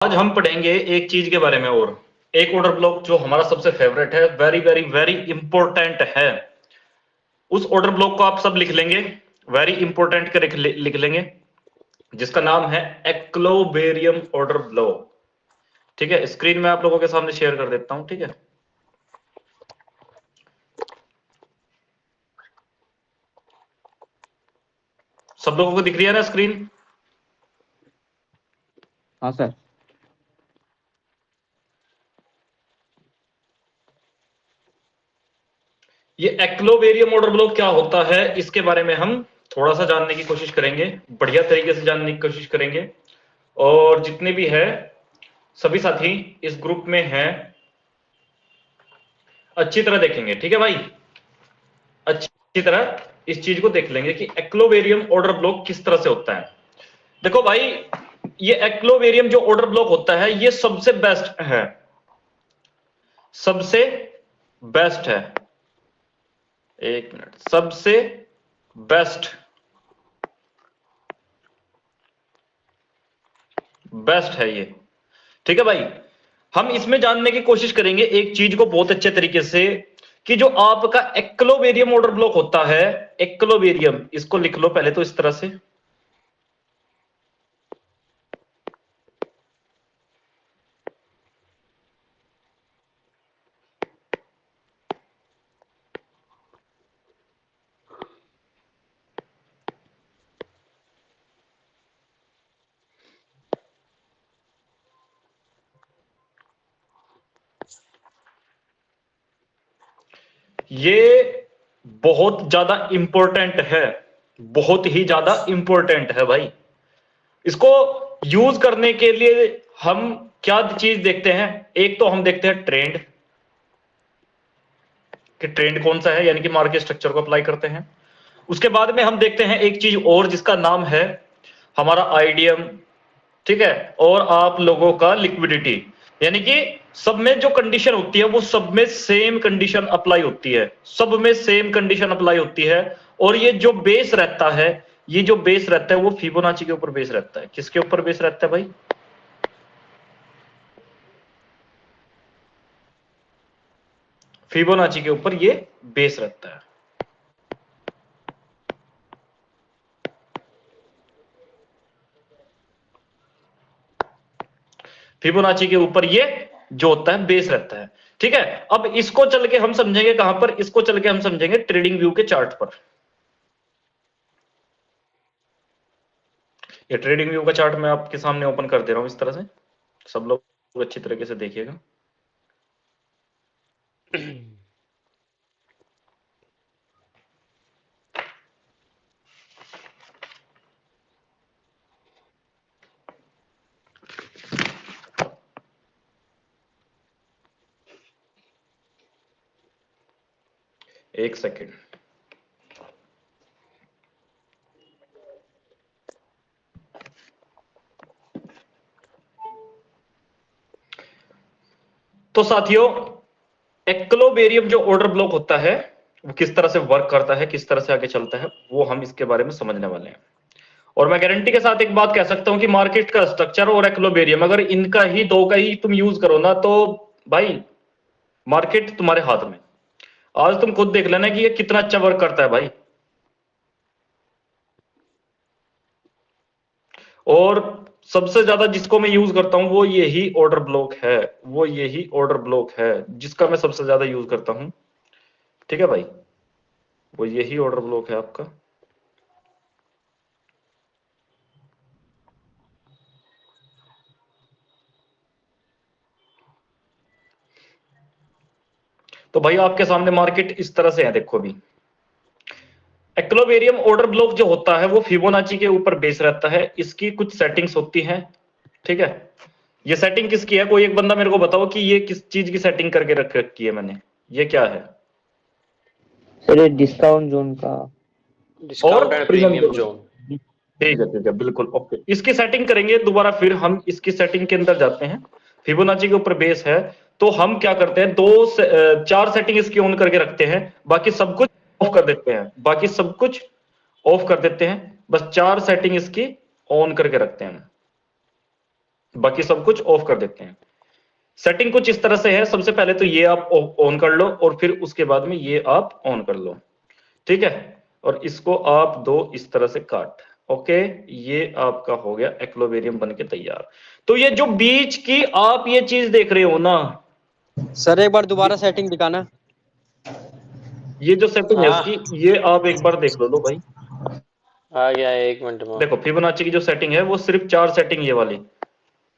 आज हम पढ़ेंगे एक चीज के बारे में और एक ऑर्डर ब्लॉक जो हमारा सबसे फेवरेट है, वेरी वेरी वेरी इंपॉर्टेंट है। उस ऑर्डर ब्लॉक को आप सब लिख लेंगे, वेरी इंपॉर्टेंट के लिख लेंगे, जिसका नाम है एक्लोबेरियम ऑर्डर ब्लॉक। ठीक है, स्क्रीन में आप लोगों के सामने शेयर कर देता हूं। ठीक है, सब लोगों को दिख रही है ना स्क्रीन? हाँ सर। ये एक्लोबेरियम ऑर्डर ब्लॉक क्या होता है, इसके बारे में हम थोड़ा सा जानने की कोशिश करेंगे, बढ़िया तरीके से जानने की कोशिश करेंगे। और जितने भी है सभी साथी इस ग्रुप में हैं, अच्छी तरह देखेंगे। ठीक है भाई, अच्छी तरह इस चीज को देख लेंगे कि एक्लोबेरियम ऑर्डर ब्लॉक किस तरह से होता है। देखो भाई, ये एक्लोबेरियम जो ऑर्डर ब्लॉक होता है ये सबसे बेस्ट है, सबसे बेस्ट है। एक मिनट, सबसे बेस्ट बेस्ट है ये। ठीक है भाई, हम इसमें जानने की कोशिश करेंगे एक चीज को बहुत अच्छे तरीके से, कि जो आपका एक्लोबेरियम ऑर्डर ब्लॉक होता है, एक्लोबेरियम, इसको लिख लो पहले तो इस तरह से। ये बहुत ज्यादा इंपॉर्टेंट है, बहुत ही ज्यादा इंपॉर्टेंट है भाई। इसको यूज करने के लिए हम क्या चीज देखते हैं? एक तो हम देखते हैं ट्रेंड, कि ट्रेंड कौन सा है, यानी कि मार्केट स्ट्रक्चर को अप्लाई करते हैं। उसके बाद में हम देखते हैं एक चीज और जिसका नाम है हमारा आईडीएम। ठीक है, और आप लोगों का लिक्विडिटी, यानी कि सब में जो कंडीशन होती है वो सब में सेम कंडीशन अप्लाई होती है, सब में सेम कंडीशन अप्लाई होती है। और ये जो बेस रहता है, ये जो बेस रहता है वो फिबोनाची के ऊपर बेस रहता है। किसके ऊपर बेस रहता है भाई? फिबोनाची के ऊपर ये बेस रहता है। फिबोनाची के ऊपर ये जो होता है बेस रहता है। ठीक है, अब इसको चल के हम समझेंगे कहां पर? इसको चल के हम समझेंगे ट्रेडिंग व्यू के चार्ट पर। ये ट्रेडिंग व्यू का चार्ट मैं आपके सामने ओपन कर दे रहा हूं इस तरह से, सब लोग अच्छी तरीके से देखिएगा। एक सेकेंड। तो साथियों, एक्लोबेरियम जो ऑर्डर ब्लॉक होता है वो किस तरह से वर्क करता है, किस तरह से आगे चलता है, वो हम इसके बारे में समझने वाले हैं। और मैं गारंटी के साथ एक बात कह सकता हूं कि मार्केट का स्ट्रक्चर और एक्लोबेरियम, अगर इनका ही दो का ही तुम यूज करो ना, तो भाई मार्केट तुम्हारे हाथ में। आज तुम खुद देख लेना कि ये कितना अच्छा वर्क करता है भाई। और सबसे ज्यादा जिसको मैं यूज करता हूं वो यही ऑर्डर ब्लॉक है, वो यही ऑर्डर ब्लॉक है जिसका मैं सबसे ज्यादा यूज करता हूं। ठीक है भाई, वो यही ऑर्डर ब्लॉक है आपका। तो भाई आपके सामने मार्केट इस तरह से है, देखो अभी एक्लोबेरियम ऑर्डर ब्लॉक जो होता है वो फिबोनाची के ऊपर बेस रहता है। इसकी कुछ सेटिंग्स होती हैं। ठीक है, ये सेटिंग किसकी है? कोई एक बंदा मेरे को बताओ कि ये किस चीज की सेटिंग करके रख रखी है मैंने, ये क्या है? सर ये डिस्काउंट जोन का। Discount and premium zone. ठीक है, बिल्कुल ओके। इसकी सेटिंग करेंगे दोबारा, फिर हम इसकी सेटिंग के अंदर जाते हैं। फिबोनाची के ऊपर बेस है, तो हम क्या करते हैं, चार सेटिंग इसकी ऑन करके रखते हैं, बाकी सब कुछ ऑफ कर देते हैं, बाकी सब कुछ ऑफ कर देते हैं, बस चार सेटिंग इसकी ऑन करके रखते हैं। बाकी सब कुछ ऑफ कर देते हैं। सेटिंग कुछ इस तरह से है, सबसे पहले तो ये आप ऑन कर लो और फिर उसके बाद में ये आप ऑन कर लो, ठीक है। और इसको आप दो इस तरह से काट, ओके। ये आपका हो गया एक्लोबेरियम बन के तैयार। तो ये जो बीच की आप ये चीज देख रहे हो ना, सर एक बार दोबारा सेटिंग दिखाना। ये जो सेटिंग है हाँ इसकी, ये आप एक बार देख लो भाई। आ गया है, 1 मिनट में। देखो फिबोनाची की जो सेटिंग है वो सिर्फ 4 सेटिंग ये वाली।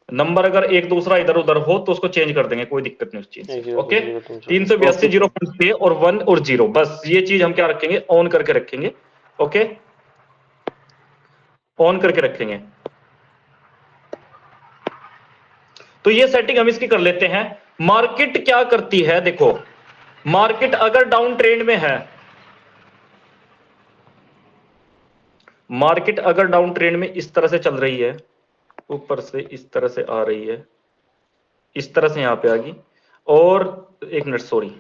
नंबर अगर एक दूसरा इधर उधर हो तो उसको चेंज कर देंगे, कोई दिक्कत नहीं उस चीज से, ओके। 382 0.6 और 1 और 0, बस ये चीज हम क्या रखेंगे, ऑन करके रखेंगे, ओके, ऑन करके रखेंगे। तो ये सेटिंग हम इसकी कर लेते हैं। मार्केट क्या करती है, देखो मार्केट अगर डाउन ट्रेंड में है, मार्केट अगर डाउन ट्रेंड में इस तरह से चल रही है, ऊपर से इस तरह से आ रही है, इस तरह से यहां पे आ गई, और एक मिनट सॉरी,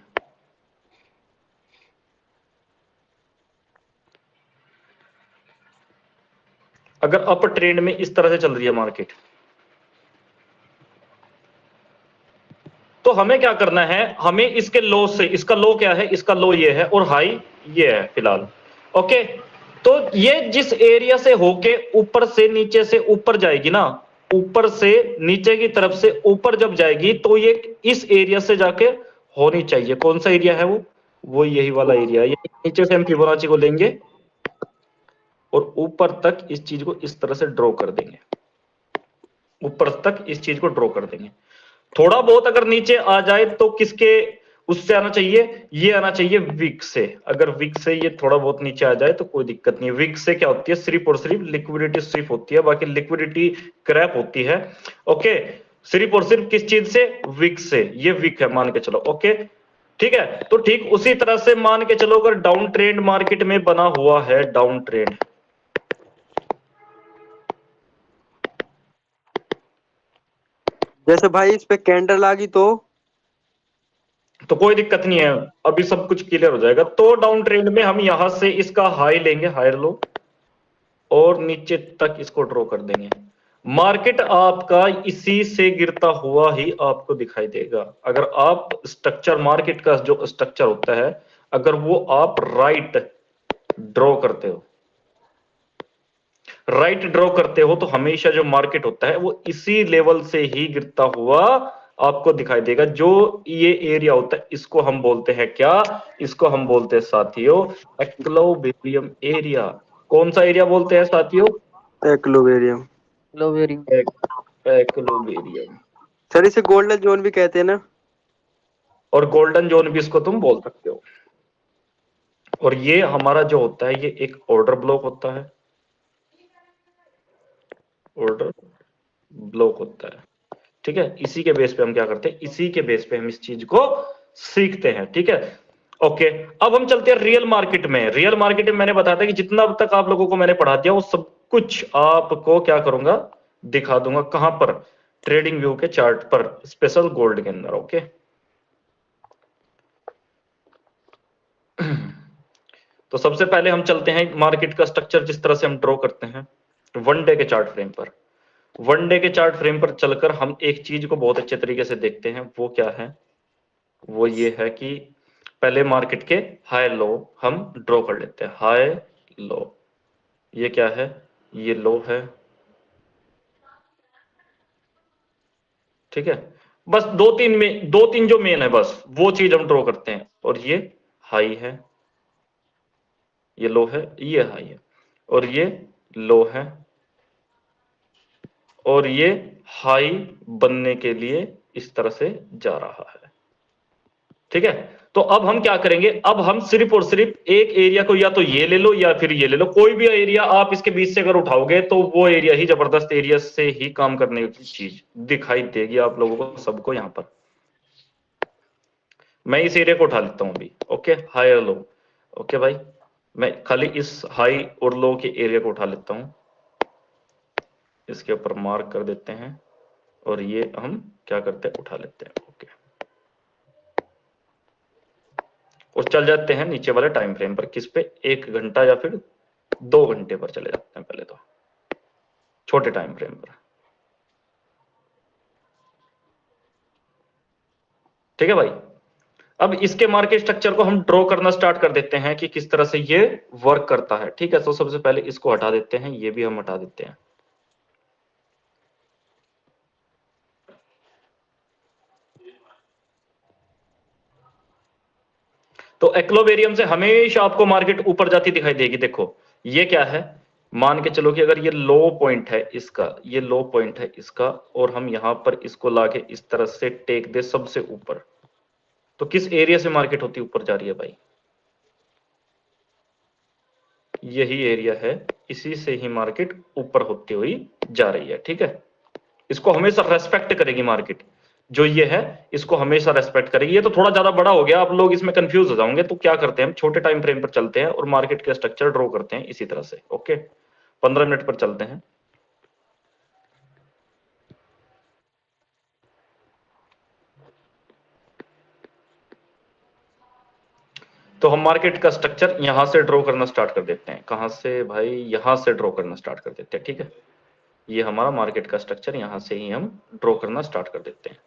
अगर अप ट्रेंड में इस तरह से चल रही है मार्केट, तो हमें क्या करना है, हमें इसके लो से, इसका लो क्या है, इसका लो ये है और हाई ये है फिलहाल, ओके। तो ये जिस एरिया से होके ऊपर से नीचे से ऊपर जाएगी ना, ऊपर से नीचे की तरफ से ऊपर जब जाएगी तो ये इस एरिया से जाके होनी चाहिए। कौन सा एरिया है वो यही वाला एरिया है। ये नीचे से हम फिबोनाची को लेंगे और ऊपर तक इस चीज को इस तरह से ड्रॉ कर देंगे, ऊपर तक इस चीज को ड्रॉ कर देंगे। थोड़ा बहुत अगर नीचे आ जाए तो किसके उससे आना चाहिए, ये आना चाहिए विक से। अगर विक से ये थोड़ा बहुत नीचे आ जाए तो कोई दिक्कत नहीं है। विक से क्या होती है, सिर्फ और सिर्फ लिक्विडिटी स्ट्रिप होती है, बाकी लिक्विडिटी क्रैप होती है, ओके। सिर्फ और सिर्फ किस चीज से, विक से। ये विक है मान के चलो, ओके ठीक है। तो ठीक उसी तरह से मान के चलो अगर डाउन ट्रेंड मार्केट में बना हुआ है, डाउन ट्रेंड, जैसे भाई इस पे कैंडल आ गई तो कोई दिक्कत नहीं है, अभी सब कुछ क्लियर हो जाएगा। तो डाउन ट्रेंड में हम यहां से इसका हाई लेंगे, हायर लो, और नीचे तक इसको ड्रॉ कर देंगे। मार्केट आपका इसी से गिरता हुआ ही आपको दिखाई देगा। अगर आप स्ट्रक्चर, मार्केट का जो स्ट्रक्चर होता है, अगर वो आप राइट ड्रॉ करते हो, राइट ड्रॉ करते हो, तो हमेशा जो मार्केट होता है वो इसी लेवल से ही गिरता हुआ आपको दिखाई देगा। जो ये एरिया होता है इसको हम बोलते हैं क्या, इसको हम बोलते हैं साथियों एक्लोबेरियम एरिया। कौन सा एरिया बोलते हैं साथियों, एक्लोबेरियम। एक्लोबेरियम। सर इसे गोल्डन जोन भी कहते हैं ना। और गोल्डन जोन भी इसको तुम बोल सकते हो। और ये हमारा जो होता है ये एक ऑर्डर ब्लॉक होता है, ऑर्डर ब्लॉक होता है, ठीक है। इसी के बेस पे हम क्या करते हैं, इसी के बेस पे हम इस चीज को सीखते हैं, ठीक है ओके। अब हम चलते हैं रियल मार्केट में। रियल मार्केट में मैंने बताया था कि जितना अब तक आप लोगों को मैंने पढ़ा दिया वो सब कुछ आपको क्या करूंगा, दिखा दूंगा। कहां पर, ट्रेडिंग व्यू के चार्ट पर, स्पेशल गोल्ड के अंदर, ओके। तो सबसे पहले हम चलते हैं मार्केट का स्ट्रक्चर जिस तरह से हम ड्रॉ करते हैं वन डे के चार्ट फ्रेम पर। वन डे के चार्ट फ्रेम पर चलकर हम एक चीज को बहुत अच्छे तरीके से देखते हैं। वो क्या है, वो ये है कि पहले मार्केट के हाई लो हम ड्रॉ कर लेते हैं। हाई लो, ये क्या है, ये लो है, ठीक है। बस दो तीन जो मेन है बस वो चीज हम ड्रॉ करते हैं। और ये हाई है, ये लो है, ये हाई है, और ये लो है, और ये हाई बनने के लिए इस तरह से जा रहा है, ठीक है। तो अब हम क्या करेंगे, अब हम सिर्फ और सिर्फ एक एरिया को या तो ये ले लो या फिर ये ले लो, कोई भी एरिया आप इसके बीच से अगर उठाओगे तो वो एरिया ही जबरदस्त एरिया से ही काम करने की चीज दिखाई देगी आप लोगों को सबको। यहां पर मैं इस एरिया को उठा लेता हूं अभी, ओके, हाई और लो, ओके भाई। मैं खाली इस हाई और लो के एरिया को उठा लेता हूं, इसके ऊपर मार्क कर देते हैं, और ये हम क्या करते हैं, उठा लेते हैं, ओके। और चल जाते हैं नीचे वाले टाइम फ्रेम पर, किस पे, 1 घंटा या फिर 2 घंटे पर चले जाते हैं पहले तो, छोटे टाइम फ्रेम पर। ठीक है भाई। अब इसके मार्केट स्ट्रक्चर को हम ड्रॉ करना स्टार्ट कर देते हैं कि किस तरह से ये वर्क करता है। ठीक है, तो सबसे पहले इसको हटा देते हैं, ये भी हम हटा देते हैं। तो एक्लोबेरियम से हमेशा आपको मार्केट ऊपर जाती दिखाई देगी। देखो ये क्या है, मान के चलो कि अगर ये लो पॉइंट है इसका, ये लो पॉइंट है इसका, और हम यहां पर इसको लाके इस तरह से टेक दे सबसे ऊपर, तो किस एरिया से मार्केट होती ऊपर जा रही है भाई? यही एरिया है, इसी से ही मार्केट ऊपर होती हुई जा रही है। ठीक है, इसको हमेशा रेस्पेक्ट करेगी मार्केट, जो ये है इसको हमेशा रेस्पेक्ट करेगी। ये तो थोड़ा ज्यादा बड़ा हो गया, आप लोग इसमें कंफ्यूज हो जाओगे, तो क्या करते हैं हम छोटे टाइम फ्रेम पर चलते हैं और मार्केट का स्ट्रक्चर ड्रॉ करते हैं इसी तरह से। ओके, 15 मिनट पर चलते हैं। तो हम मार्केट का स्ट्रक्चर यहां से ड्रॉ करना स्टार्ट कर देते हैं। कहां से भाई? यहां से ड्रॉ करना स्टार्ट कर देते हैं। ठीक है, ये हमारा मार्केट का स्ट्रक्चर यहां से ही हम ड्रॉ करना स्टार्ट कर देते हैं।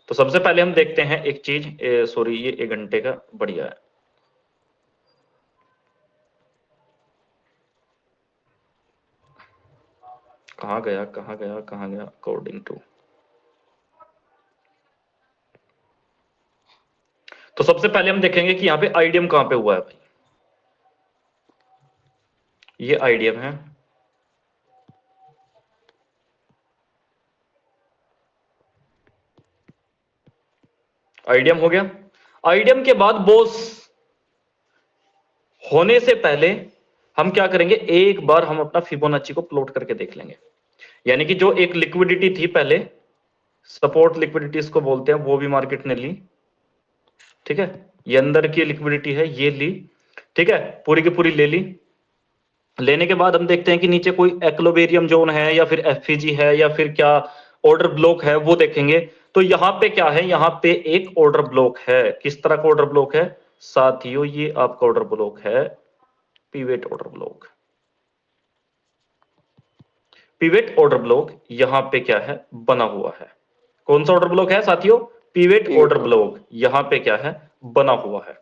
तो सबसे पहले हम देखते हैं एक चीज, सॉरी ये 1 घंटे का बढ़िया है। कहां गया कहां गया कहां गया? According to. तो सबसे पहले हम देखेंगे कि यहां पे आईडीएम कहां पे हुआ है भाई। ये आईडीएम है, आईडीएम हो गया। आईडीएम के बाद बॉस होने से पहले हम क्या करेंगे, एक बार हम अपना फिबोनाची को प्लॉट करके देख लेंगे। यानी कि जो एक लिक्विडिटी थी पहले, सपोर्ट लिक्विडिटी इसको बोलते हैं, वो भी मार्केट ने ली। ठीक है, ये अंदर की लिक्विडिटी है, ये ली। ठीक है, पूरी की पूरी ले ली। लेने के बाद हम देखते हैं कि नीचे कोई एक्लोबेरियम जोन है या फिर एफईजी है या फिर क्या ऑर्डर ब्लॉक है, वो देखेंगे। तो यहां पे क्या है, यहां पे एक ऑर्डर ब्लॉक है। किस तरह का ऑर्डर ब्लॉक है साथियों? ये आपका ऑर्डर ब्लॉक है pivot order block. Pivot order block यहां पे क्या है, बना हुआ है। कौन सा ऑर्डर ब्लॉक है साथियों? पिवेट ऑर्डर ब्लॉक यहां पे क्या है, बना हुआ है।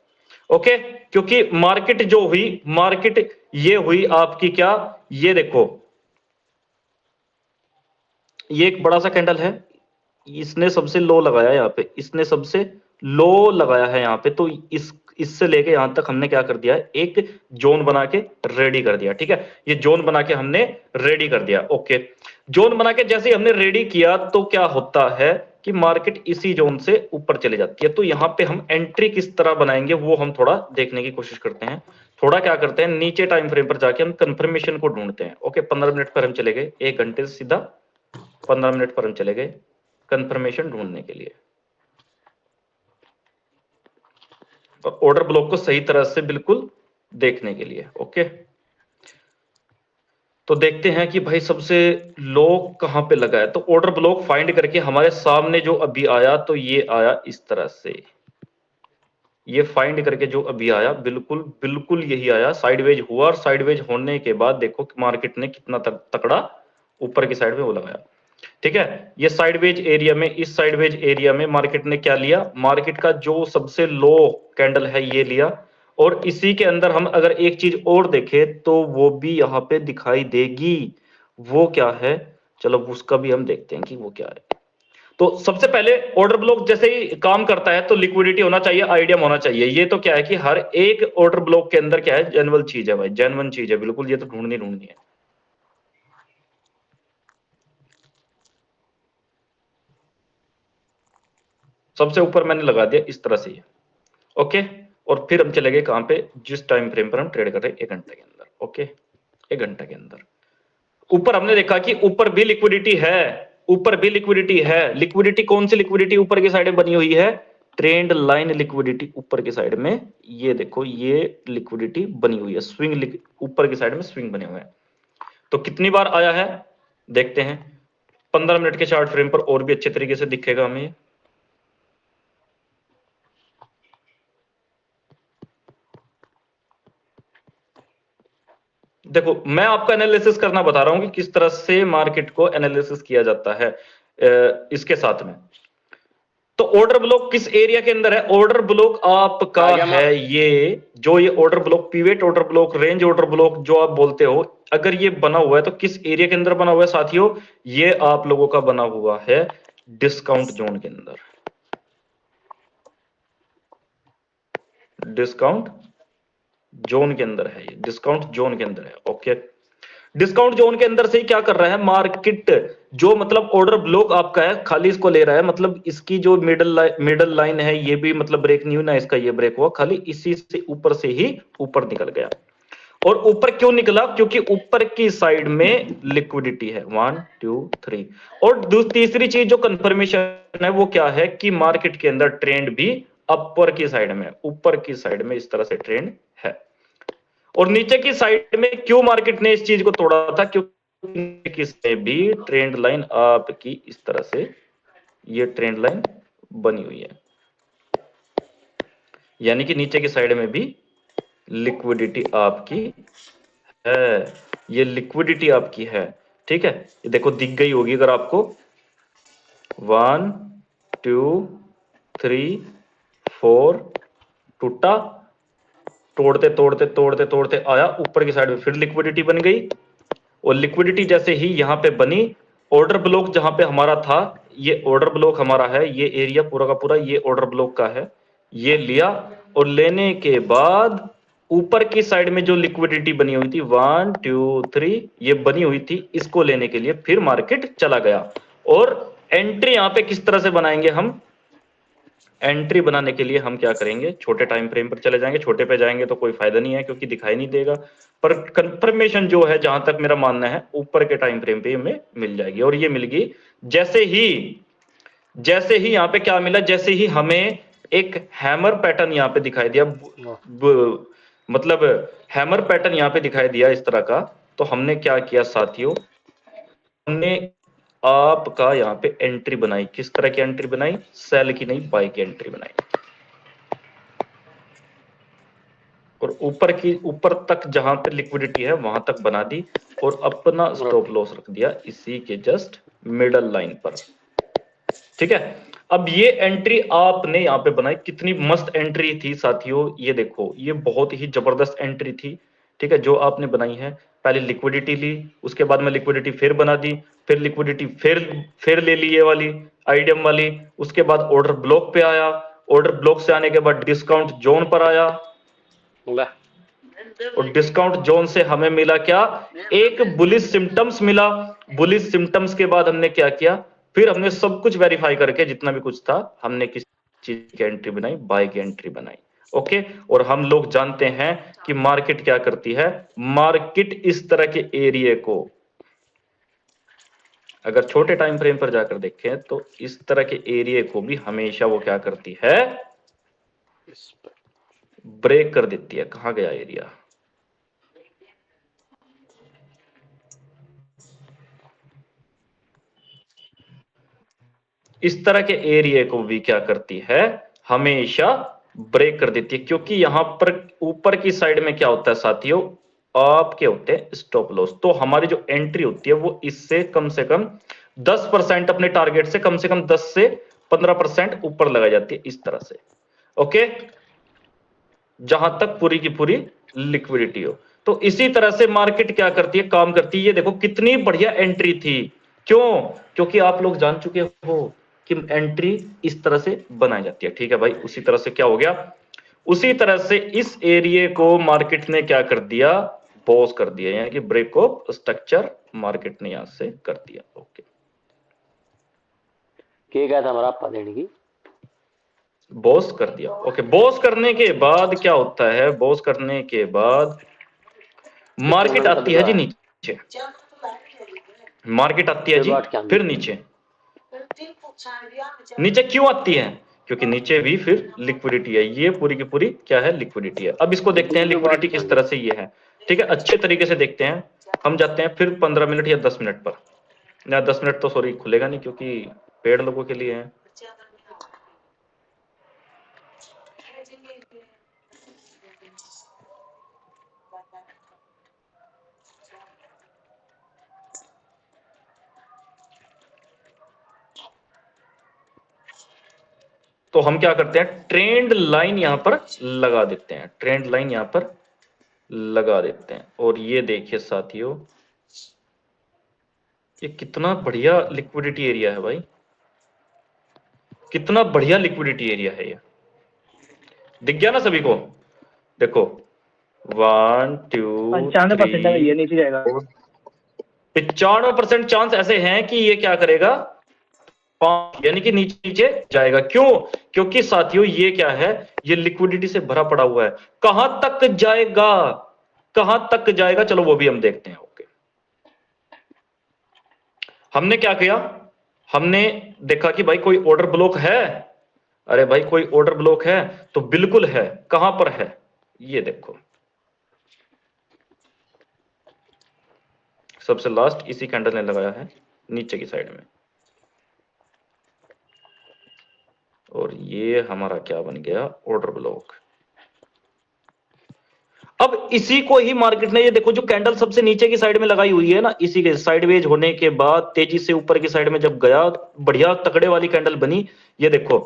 ओके, क्योंकि मार्केट जो हुई, मार्केट ये हुई आपकी क्या, ये देखो ये एक बड़ा सा कैंडल है, इसने सबसे लो लगाया यहां पे, इसने सबसे लो लगाया है यहां पे। तो इससे लेके यहां तक हमने क्या कर दिया है, एक जोन बना के रेडी कर दिया। ठीक है, ये जोन बना के हमने रेडी कर दिया। ओके, जोन बना के जैसे ही हमने रेडी किया तो क्या होता है कि मार्केट इसी जोन से ऊपर चली जाती है। तो यहां पे हम एंट्री किस तरह बनाएंगे वो हम थोड़ा देखने की कोशिश करते हैं। थोड़ा क्या करते हैं, नीचे टाइम फ्रेम पर जाके हम कंफर्मेशन को ढूंढते हैं। ओके, 15 मिनट पर हम चले गए, 1 घंटे से सीधा 15 मिनट पर हम चले गए कंफर्मेशन ढूंढने के लिए, और ऑर्डर ब्लॉक को सही तरह से बिल्कुल देखने के लिए। ओके, तो देखते हैं कि भाई सबसे लो कहां पे लगा है। तो ऑर्डर ब्लॉक फाइंड करके हमारे सामने जो अभी आया, तो ये आया इस तरह से, ये फाइंड करके जो अभी आया बिल्कुल बिल्कुल यही आया, साइडवेज हुआ। और साइडवेज होने के बाद देखो कि मार्केट ने कितना तकड़ा ऊपर की साइड में वो लगाया। ठीक है, ये साइडवेज एरिया में, इस साइडवेज एरिया में मार्केट ने क्या लिया, मार्केट का जो सबसे लो कैंडल है ये लिया। और इसी के अंदर हम अगर एक चीज और देखें तो वो भी यहां पे दिखाई देगी। वो क्या है, चलो उसका भी हम देखते हैं कि वो क्या है। तो सबसे पहले ऑर्डर ब्लॉक जैसे ही काम करता है तो लिक्विडिटी होना चाहिए, आईडीएम होना चाहिए। ये तो क्या है कि हर एक ऑर्डर ब्लॉक के अंदर क्या है, जेन्युइन चीज है भाई, जेन्युइन चीज है बिल्कुल, ये तो ढूंढनी है। सबसे ऊपर मैंने लगा दिया इस तरह से। ओके, और फिर हम चले गए कहां पे, जिस टाइम फ्रेम पर हम ट्रेड कर रहे हैं 1 घंटे के अंदर। ओके, 1 घंटे के अंदर ऊपर हमने देखा कि ऊपर भी लिक्विडिटी है, ऊपर भी लिक्विडिटी है। लिक्विडिटी कौन सी लिक्विडिटी ऊपर की साइड में बनी हुई है, ट्रेंड लाइन लिक्विडिटी ऊपर की साइड में। ये देखो ये लिक्विडिटी बनी हुई है, स्विंग ऊपर की साइड में स्विंग बने हुए हैं। तो कितनी बार आया है देखते हैं, 15 मिनट के चार्ट फ्रेम पर और भी अच्छे तरीके से दिखेगा हमें। देखो मैं आपको एनालिसिस करना बता रहा हूं कि किस तरह से मार्केट को एनालिसिस किया जाता है इसके साथ में। तो ऑर्डर ब्लॉक किस एरिया के अंदर है? ऑर्डर ब्लॉक आपका आ गया मैं। है ये order block, pivot order block, range order block जो आप बोलते हो, अगर ये बना हुआ है तो किस एरिया के अंदर बना हुआ है साथियों? ये आप लोगों का बना हुआ है डिस्काउंट जोन के अंदर। डिस्काउंट जोन के अंदर है, ये डिस्काउंट जोन के अंदर है। ओके, डिस्काउंट जोन के अंदर से ही क्या कर रहा है मार्केट, जो मतलब ऑर्डर ब्लॉक आपका है खाली इसको ले रहा है, मतलब इसकी जो मिडल लाइन है ये भी मतलब ब्रेक नहीं हुई ना, इसका ये ब्रेक हुआ, खाली इसी से ऊपर से ही ऊपर निकल गया। और ऊपर क्यों निकला? क्योंकि ऊपर की साइड में लिक्विडिटी है 1 2 3। और तीसरी चीज जो कंफर्मेशन है वो क्या है कि मार्केट के अंदर ट्रेंड भी अपर की साइड में, ऊपर की साइड में इस तरह से ट्रेंड है। और नीचे की साइड में क्यों मार्केट ने इस चीज को तोड़ा था? क्योंकि किसने भी ट्रेंड लाइन आपकी इस तरह से, ये ट्रेंड लाइन बनी हुई है, यानी कि नीचे की साइड में भी लिक्विडिटी आपकी है, ये लिक्विडिटी आपकी है। ठीक है, ये देखो दिख गई होगी अगर आपको, 1 2 3 4 टूटा, तोड़ते तोड़ते तोड़ते तोड़ते आया ऊपर की साइड में, फिर लिक्विडिटी बन गई। और लिक्विडिटी जैसे ही यहां पे बनी, ऑर्डर ब्लॉक जहां पे हमारा था, ये ऑर्डर ब्लॉक हमारा है, ये एरिया पूरा का पूरा ये ऑर्डर ब्लॉक का है, ये लिया। और लेने के बाद ऊपर की साइड में जो लिक्विडिटी बनी हुई थी 1 2 3 ये बनी हुई थी, इसको लेने के लिए फिर मार्केट चला गया। और एंट्री यहां पे किस तरह से बनाएंगे हम? एंट्री बनाने के लिए हम क्या करेंगे, छोटे टाइम फ्रेम पर चले जाएंगे। छोटे पे जाएंगे तो कोई फायदा नहीं है क्योंकि दिखाई नहीं देगा, पर कंफर्मेशन जो है जहां तक मेरा मानना है ऊपर के टाइम फ्रेम पे हमें मिल जाएगी। और ये मिल गई जैसे ही यहां पे क्या मिला, जैसे ही हमें एक हैमर पैटर्न यहां पे दिखाई दिया, मतलब हैमर पैटर्न यहां पे दिखाई दिया इस तरह का, तो हमने क्या किया साथियों, हमने आपका यहां पे एंट्री बनाई। किस तरह की एंट्री बनाई? सेल की नहीं, बाय की एंट्री बनाई। और ऊपर तक जहां पे लिक्विडिटी है वहां तक बना दी, और अपना स्टॉप लॉस रख दिया इसी के जस्ट मिडल लाइन पर। ठीक है, अब ये एंट्री आपने यहां पे बनाई, कितनी मस्त एंट्री थी साथियों, ये देखो ये बहुत ही जबरदस्त एंट्री थी। ठीक है, जो आपने बनाई है, पहले लिक्विडिटी ली, उसके बाद में लिक्विडिटी फिर बना दी, फिर लिक्विडिटी फिर ले ली ये वाली आईडीएम वाली, उसके बाद ऑर्डर ब्लॉक पे आया, ऑर्डर ब्लॉक से आने के बाद डिस्काउंट जोन पर आया, ले और डिस्काउंट जोन से हमें मिला क्या? एक बुलिश सिम्टम्स मिला। बुलिश सिम्टम्स के बाद हमने क्या किया? फिर हमने सब कुछ वेरीफाई करके जितना भी कुछ था, हमने किस चीज की एंट्री बनाई? बाय की एंट्री बनाई। ओके, और हम लोग जानते हैं कि मार्केट क्या करती है, मार्केट इस तरह के एरिया को अगर छोटे टाइम फ्रेम पर जाकर देखें तो इस तरह के एरिया को भी हमेशा वो क्या करती है? इस पे ब्रेक कर देती है। कहां गया एरिया? इस तरह के एरिया को भी क्या करती है? हमेशा ब्रेक कर देती है, क्योंकि यहां पर ऊपर की साइड में क्या होता है साथियों? आपके होते हैं स्टॉप लॉस। तो हमारी जो एंट्री होती है वो इससे कम से कम 10%, अपने टारगेट से कम 10 से 15% ऊपर लगाई जाती है इस तरह से। ओके, जहां तक पूरी की पूरी लिक्विडिटी हो। तो इसी तरह से मार्केट क्या करती है, काम करती है। ये देखो कितनी बढ़िया एंट्री थी। क्यों? क्योंकि आप लोग जान चुके हो कि एंट्री इस तरह से बनाई जाती है। ठीक है भाई, उसी तरह से क्या हो गया, उसी तरह से इस एरिया को मार्केट ने क्या कर दिया? बॉस कर दिया, यानी कि ब्रेक ऑफ स्ट्रक्चर मार्केट ने यहां से कर दिया। ओके, क्या था हमारा आपा देने की बॉस कर दिया। ओके, बॉस करने के बाद क्या होता है? बॉस करने के बाद कितने मार्केट मिनट का आती है जी दिखा है नीचे, मार्केट आती है फिर जी बाट क्या फिर नीचे। नीचे क्यों आती है? क्योंकि नीचे भी फिर लिक्विडिटी है, ये पूरी की पूरी क्या है? लिक्विडिटी है। अब इसको देखते हैं क्यों बाट लिक्विडिटी क्या किस तरह से ये है। ठीक है, अच्छे तरीके से देखते हैं। हम जाते हैं फिर 15 मिनट या 10 मिनट पर, या 10 मिनट तो सॉरी खुलेगा नहीं क्योंकि पेड़ लोगों के लिए है। तो हम क्या करते हैं, ट्रेंड लाइन यहां पर लगा देते हैं, ट्रेंड लाइन यहां पर लगा देते हैं। और ये देखिए साथियों, ये कितना बढ़िया लिक्विडिटी एरिया है भाई, कितना बढ़िया लिक्विडिटी एरिया है ये। दिख गया ना सभी को? देखो 1 2 95% है, ये 3 नीचे जाएगा। 95% चांस ऐसे हैं कि ये क्या करेगा, 5 यानी कि नीचे नीचे जाएगा। क्यों? क्योंकि साथियों ये क्या है, ये लिक्विडिटी से भरा पड़ा हुआ है। कहां तक जाएगा, कहां तक जाएगा, चलो वो भी हम देखते हैं। ओके, हमने क्या किया, हमने देखा कि भाई कोई ऑर्डर ब्लॉक है। अरे भाई कोई ऑर्डर ब्लॉक है तो बिल्कुल है, कहां पर है, ये देखो सबसे लास्ट इसी कैंडल ने लगाया है नीचे की साइड में। और ये हमारा क्या बन गया, ऑर्डर ब्लॉक। अब इसी को ही मार्केट ने, ये देखो जो कैंडल सबसे नीचे की साइड में लगाई हुई है ना, इसी के साइडवेज होने के बाद तेजी से ऊपर की साइड में जब गया, बढ़िया तगड़े वाली कैंडल बनी। ये देखो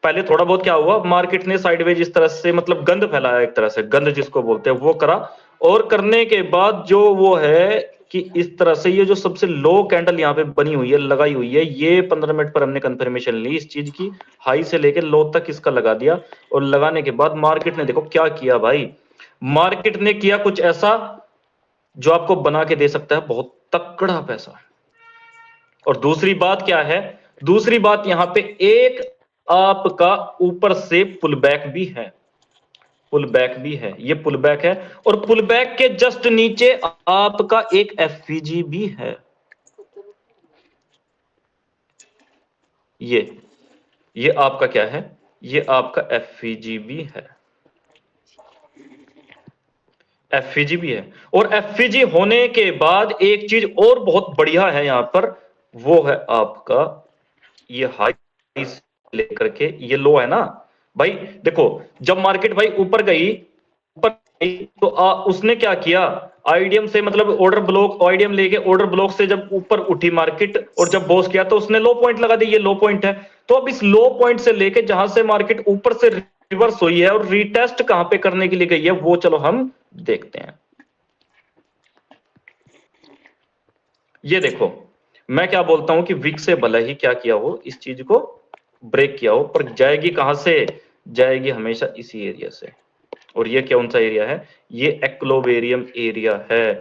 पहले थोड़ा बहुत क्या हुआ, मार्केट ने साइडवेज इस तरह से, मतलब गंद फैलाया, एक तरह से गंद जिसको बोलते हैं वो करा। और करने के बाद जो वो है कि इस तरह से ये जो सबसे लो कैंडल यहाँ पे बनी हुई है, लगाई हुई है, ये 15 मिनट पर हमने कंफर्मेशन ली इस चीज की, हाई से लेके लो तक इसका लगा दिया। और लगाने के बाद मार्केट ने देखो क्या किया भाई, मार्केट ने किया कुछ ऐसा जो आपको बना के दे सकता है बहुत तगड़ा पैसा। और दूसरी बात क्या है, दूसरी बात यहां पे एक आपका ऊपर से पुल बैक भी है, पुल बैक भी है, ये पुल बैक है। और पुल बैक के जस्ट नीचे आपका एक एफवीजी भी है, ये आपका क्या है, ये आपका एफवीजी भी है, एफवीजी भी है। और एफवीजी होने के बाद एक चीज और बहुत बढ़िया है यहां पर, वो है आपका ये हाई से लेकर के ये लो है ना भाई। देखो जब मार्केट भाई ऊपर गई, तो उसने क्या किया, आईडीएम से मतलब ऑर्डर ब्लॉक, आईडीएम लेके ऑर्डर ब्लॉक से जब ऊपर उठी मार्केट और जब बॉस किया तो उसने लो पॉइंट लगा दी, ये लो पॉइंट है। तो अब इस लो पॉइंट से लेके जहां से मार्केट ऊपर से रिवर्स हुई है और रीटेस्ट कहां पे करने के लिए गई है, वो चलो हम देखते हैं। ये देखो मैं क्या बोलता हूं कि विक से भले ही क्या किया हो, इस चीज को ब्रेक किया हो, पर जाएगी कहां से, जाएगी हमेशा इसी एरिया से। और ये कौन सा एरिया है, ये एक्लोवेरियम एरिया है।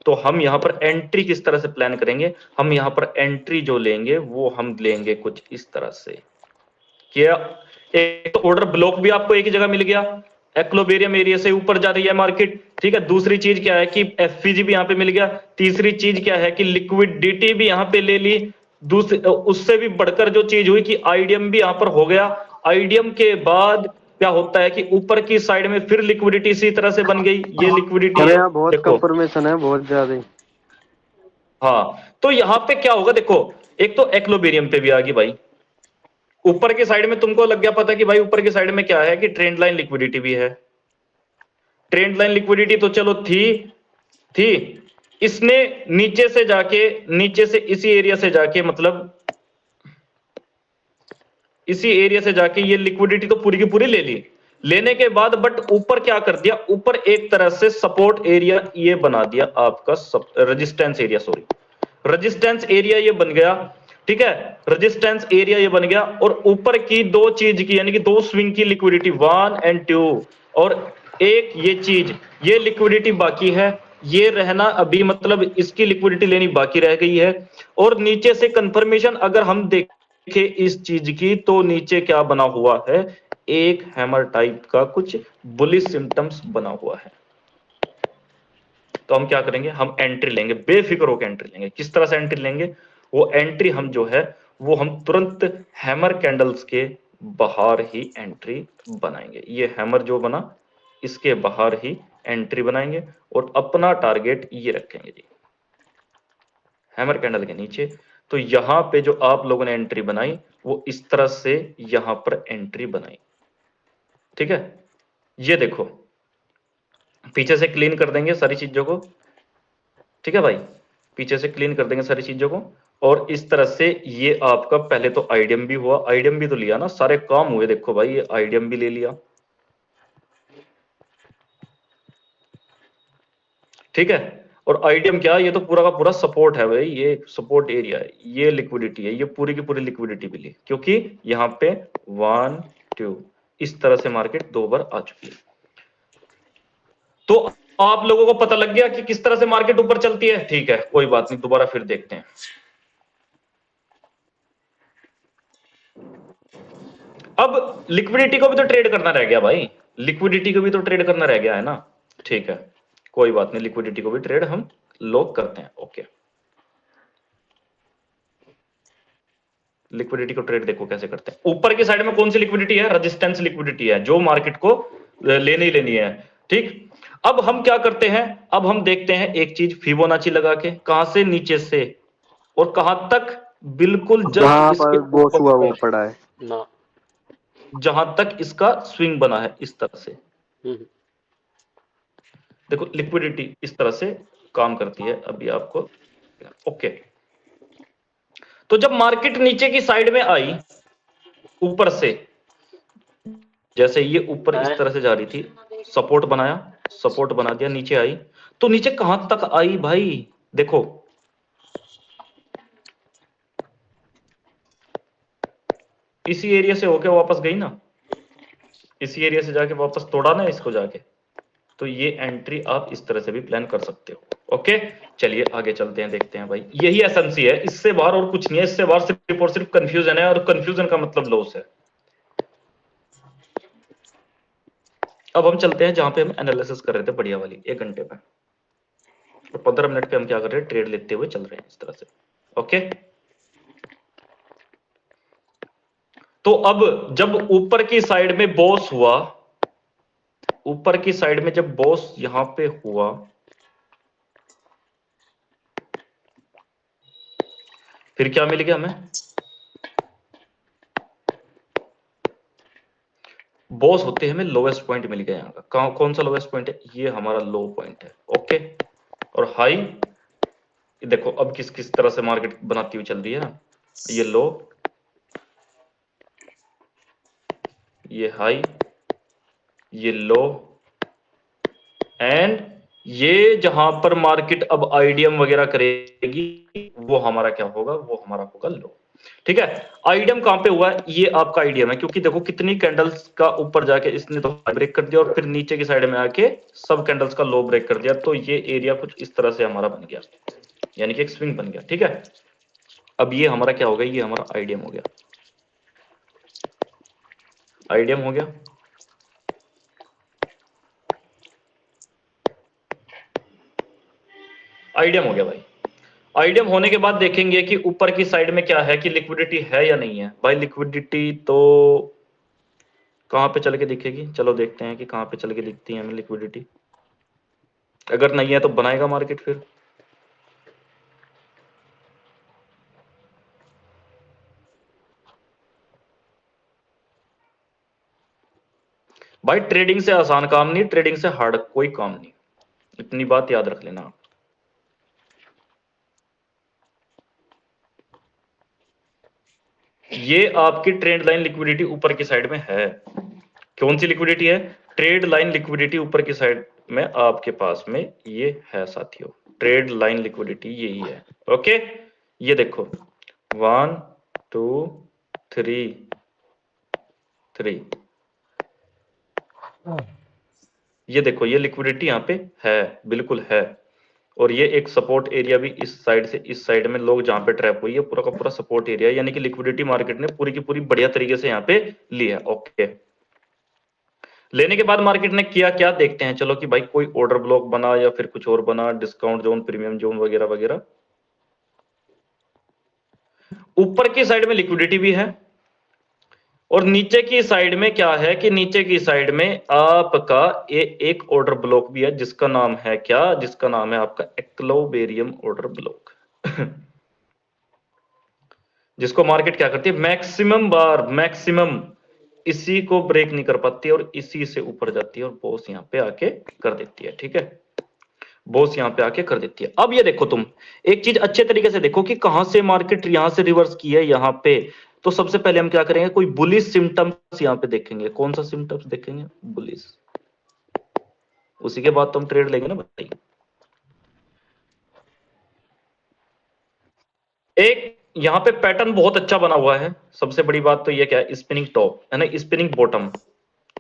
तो हम यहां पर एंट्री किस तरह से प्लान करेंगे, हम यहां पर एंट्री जो लेंगे वो हम लेंगे कुछ इस तरह से। क्या एक तो ऑर्डर ब्लॉक भी आपको एक ही जगह मिल गया, एक्लोबेरियम एरिया से ऊपर जा रही है मार्केट, ठीक है। दूसरी चीज क्या है कि एफवीजी भी यहां पे मिल गया। तीसरी चीज क्या है कि लिक्विडिटी भी यहां पे ले ली। दूसरी उससे भी बढ़कर जो चीज हुई कि आईडीएम भी यहां पर हो गया। आईडीएम के बाद क्या होता है कि ऊपर की साइड में फिर लिक्विडिटी इसी तरह से बन गई, ये लिक्विडिटी अरे है यहाँ बहुत देखो। कंफर्मेशन है, बहुत ज्यादा। हाँ तो यहां पे क्या होगा, देखो एक तो एक्लोबेरियम पे भी आ गई भाई, ऊपर की साइड में तुमको लग गया पता कि भाई ऊपर की साइड में क्या है कि ट्रेंड लाइन लिक्विडिटी भी है। ट्रेंड लाइन लिक्विडिटी तो चलो थी इसने नीचे से जाके, नीचे से इसी एरिया से जाके, मतलब इसी एरिया से जाके ये लिक्विडिटी तो पूरी की पूरी ले ली। लेने के बाद बट ऊपर क्या कर दिया, ऊपर एक तरह से सपोर्ट एरिया ये बना दिया आपका, resistance area, sorry resistance area ये बन गया, ठीक है। रेजिस्टेंस एरिया ये बन गया और ऊपर की दो चीज की यानी कि दो स्विंग की लिक्विडिटी 1 और 2 और एक ये चीज, ये लिक्विडिटी बाकी है, ये रहना अभी मतलब इसकी लिक्विडिटी लेनी बाकी रह गई है। और नीचे से कंफर्मेशन अगर हम देखें इस चीज की, तो नीचे क्या बना हुआ है, एक हैमर टाइप का कुछ बुलिश सिम्टम्स बना हुआ है। तो हम क्या करेंगे, हम एंट्री लेंगे, बेफिक्र होकर एंट्री लेंगे। किस तरह से एंट्री लेंगे, वो एंट्री हम जो है वो हम तुरंत हैमर कैंडल्स के बाहर ही एंट्री बनाएंगे। ये हैमर जो बना इसके बाहर ही एंट्री बनाएंगे और अपना टारगेट ये रखेंगे जी, हैमर कैंडल के नीचे। तो यहां पे जो आप लोगों ने एंट्री बनाई वो इस तरह से यहां पर एंट्री बनाई, ठीक है। ये देखो पीछे से क्लीन कर देंगे सारी चीजों को, ठीक है भाई, पीछे से क्लीन कर देंगे सारी चीजों को। और इस तरह से ये आपका पहले तो आईडीएम भी हुआ, आईडीएम भी तो लिया ना, सारे काम हुए। देखो भाई ये आईडीएम भी ले लिया, ठीक है। और आईडीएम क्या, ये तो पूरा का पूरा सपोर्ट है भाई, ये सपोर्ट एरिया है, ये लिक्विडिटी है, ये पूरी की पूरी लिक्विडिटी मिली, क्योंकि यहां पे 1 2 इस तरह से मार्केट 2 बार आ चुकी है। तो आप लोगों को पता लग गया कि किस तरह से मार्केट ऊपर चलती है, ठीक है, कोई बात नहीं, दोबारा फिर देखते हैं। अब लिक्विडिटी को भी तो ट्रेड करना रह गया भाई, लिक्विडिटी को भी तो ट्रेड करना रह गया है ना, ठीक है, कोई बात नहीं, लिक्विडिटी को भी ट्रेड हम लॉक करते हैं। ओके, लिक्विडिटी को ट्रेड देखो कैसे करते हैं। ऊपर की साइड में कौन सी लिक्विडिटी है, रेजिस्टेंस लिक्विडिटी है, जो मार्केट को लेनी ही लेनी है, ठीक। अब हम क्या करते हैं, अब हम देखते हैं एक चीज, फिबोनाची लगा के, कहां से, नीचे से, और कहां तक, बिल्कुल जहां जस्ट पर इसके बॉस हुआ वो ऊपर, पड़ा है। ना। जहां तक इसका स्विंग बना है, इस तरह से। हम्म, देखो लिक्विडिटी इस तरह से काम करती है, अभी आपको, ओके। तो जब मार्केट नीचे की साइड में आई, ऊपर से, जैसे ये ऊपर इस तरह से जा रही थी, सपोर्ट बनाया, सपोर्ट बना दिया, नीचे आई, तो नीचे कहां तक आई भाई, देखो इसी एरिया से होके वापस गई ना, इसी एरिया से जाके वापस तोड़ा ना इसको जाके, तो ये एंट्री आप इस तरह से भी प्लान कर सकते हो। ओके, चलिए आगे चलते हैं, देखते हैं भाई, यही एसेंसी है, इससे बाहर और कुछ नहीं है, इससे बाहर सिर्फ और सिर्फ कंफ्यूजन है, और कंफ्यूजन का मतलब लॉस है। अब हम चलते हैं जहां पे हम एनालिसिस कर रहे थे बढ़िया वाली, 1 घंटे पे, और 15 मिनट पे हम क्या कर रहे हैं, ट्रेड लेते हुए चल रहे हैं इस तरह से। ओके, तो अब जब ऊपर की साइड में बॉस हुआ, ऊपर की साइड में जब बॉस यहां पे हुआ, फिर क्या मिल गया हमें, बॉस होते हैं, हमें लोवेस्ट पॉइंट मिल गया यहाँ का, कौन सा लोवेस्ट पॉइंट है, ये हमारा लो पॉइंट है। ओके, और हाई देखो अब किस किस तरह से मार्केट बनाती हुई चल रही है ना, ये लो, ये हाई, ये लो, एंड ये जहां पर मार्केट अब आईडीएम वगैरह करेगी, वो हमारा क्या होगा, वो हमारा होगा लो, ठीक है। आईडीएम कहां पे हुआ है, ये आपका आईडीएम है, क्योंकि देखो कितनी कैंडल्स का ऊपर जाके इसने तो ब्रेक कर दिया, और फिर नीचे की साइड में आके सब कैंडल्स का लो ब्रेक कर दिया, तो ये एरिया कुछ इस तरह से हमारा बन गया, यानी कि एक स्विंग बन गया, ठीक है। अब ये हमारा क्या हो गया, ये हमारा आईडीएम हो गया, आईडीएम हो गया। आईडीएम हो गया भाई, आईडीएम होने के बाद देखेंगे कि ऊपर की साइड में क्या है, कि लिक्विडिटी है या नहीं है। भाई लिक्विडिटी तो कहां पे चल के दिखेगी, चलो देखते हैं कि कहां पे चल के दिखती है हमें लिक्विडिटी। अगर नहीं है तो बनाएगा मार्केट फिर, भाई ट्रेडिंग से आसान काम नहीं, ट्रेडिंग से हार्ड कोई काम नहीं, इतनी बात याद रख लेना आप। ये आपकी ट्रेड लाइन लिक्विडिटी ऊपर की साइड में है, कौन सी लिक्विडिटी है, ट्रेड लाइन लिक्विडिटी ऊपर की साइड में आपके पास में ये है साथियों, ट्रेड लाइन लिक्विडिटी यही है। ओके, ये देखो 1 2 3 3, ये देखो ये लिक्विडिटी यहाँ पे है, बिल्कुल है, और ये एक सपोर्ट एरिया भी इस साइड से इस साइड में लोग जहां पे ट्रैप हुई है, पूरा का पूरा सपोर्ट एरिया, यानी कि लिक्विडिटी मार्केट ने पूरी की पूरी बढ़िया तरीके से यहाँ पे ली है। ओके, लेने के बाद मार्केट ने किया क्या, देखते हैं चलो, कि भाई कोई ऑर्डर ब्लॉक बना या फिर कुछ और बना, डिस्काउंट जोन, प्रीमियम जोन वगैरह वगैरह। ऊपर की साइड में लिक्विडिटी भी है, और नीचे की साइड में क्या है, कि नीचे की साइड में आपका एक ऑर्डर ब्लॉक भी है, जिसका नाम है क्या, जिसका नाम है आपका इक्विलिब्रियम ऑर्डर ब्लॉक जिसको मार्केट क्या करती है, मैक्सिमम बार, मैक्सिमम इसी को ब्रेक नहीं कर पाती और इसी से ऊपर जाती है, और बॉस यहां पे आके कर देती है, ठीक है। बॉस यहाँ पे आके कर देती है। अब ये देखो तुम एक चीज अच्छे तरीके से देखो कि कहां से मार्केट यहां से रिवर्स की है यहाँ पे। तो सबसे पहले हम क्या करेंगे, कोई बुलिश सिम्टम्स यहाँ पे देखेंगे। कौन सा सिम्टम्स देखेंगे? बुलिश। उसी के बाद तो हम ट्रेड लेंगे ना भाई। एक यहाँ पे पैटर्न बहुत अच्छा बना हुआ है। सबसे बड़ी बात तो ये क्या है, स्पिनिंग टॉप है ना, स्पिनिंग बॉटम,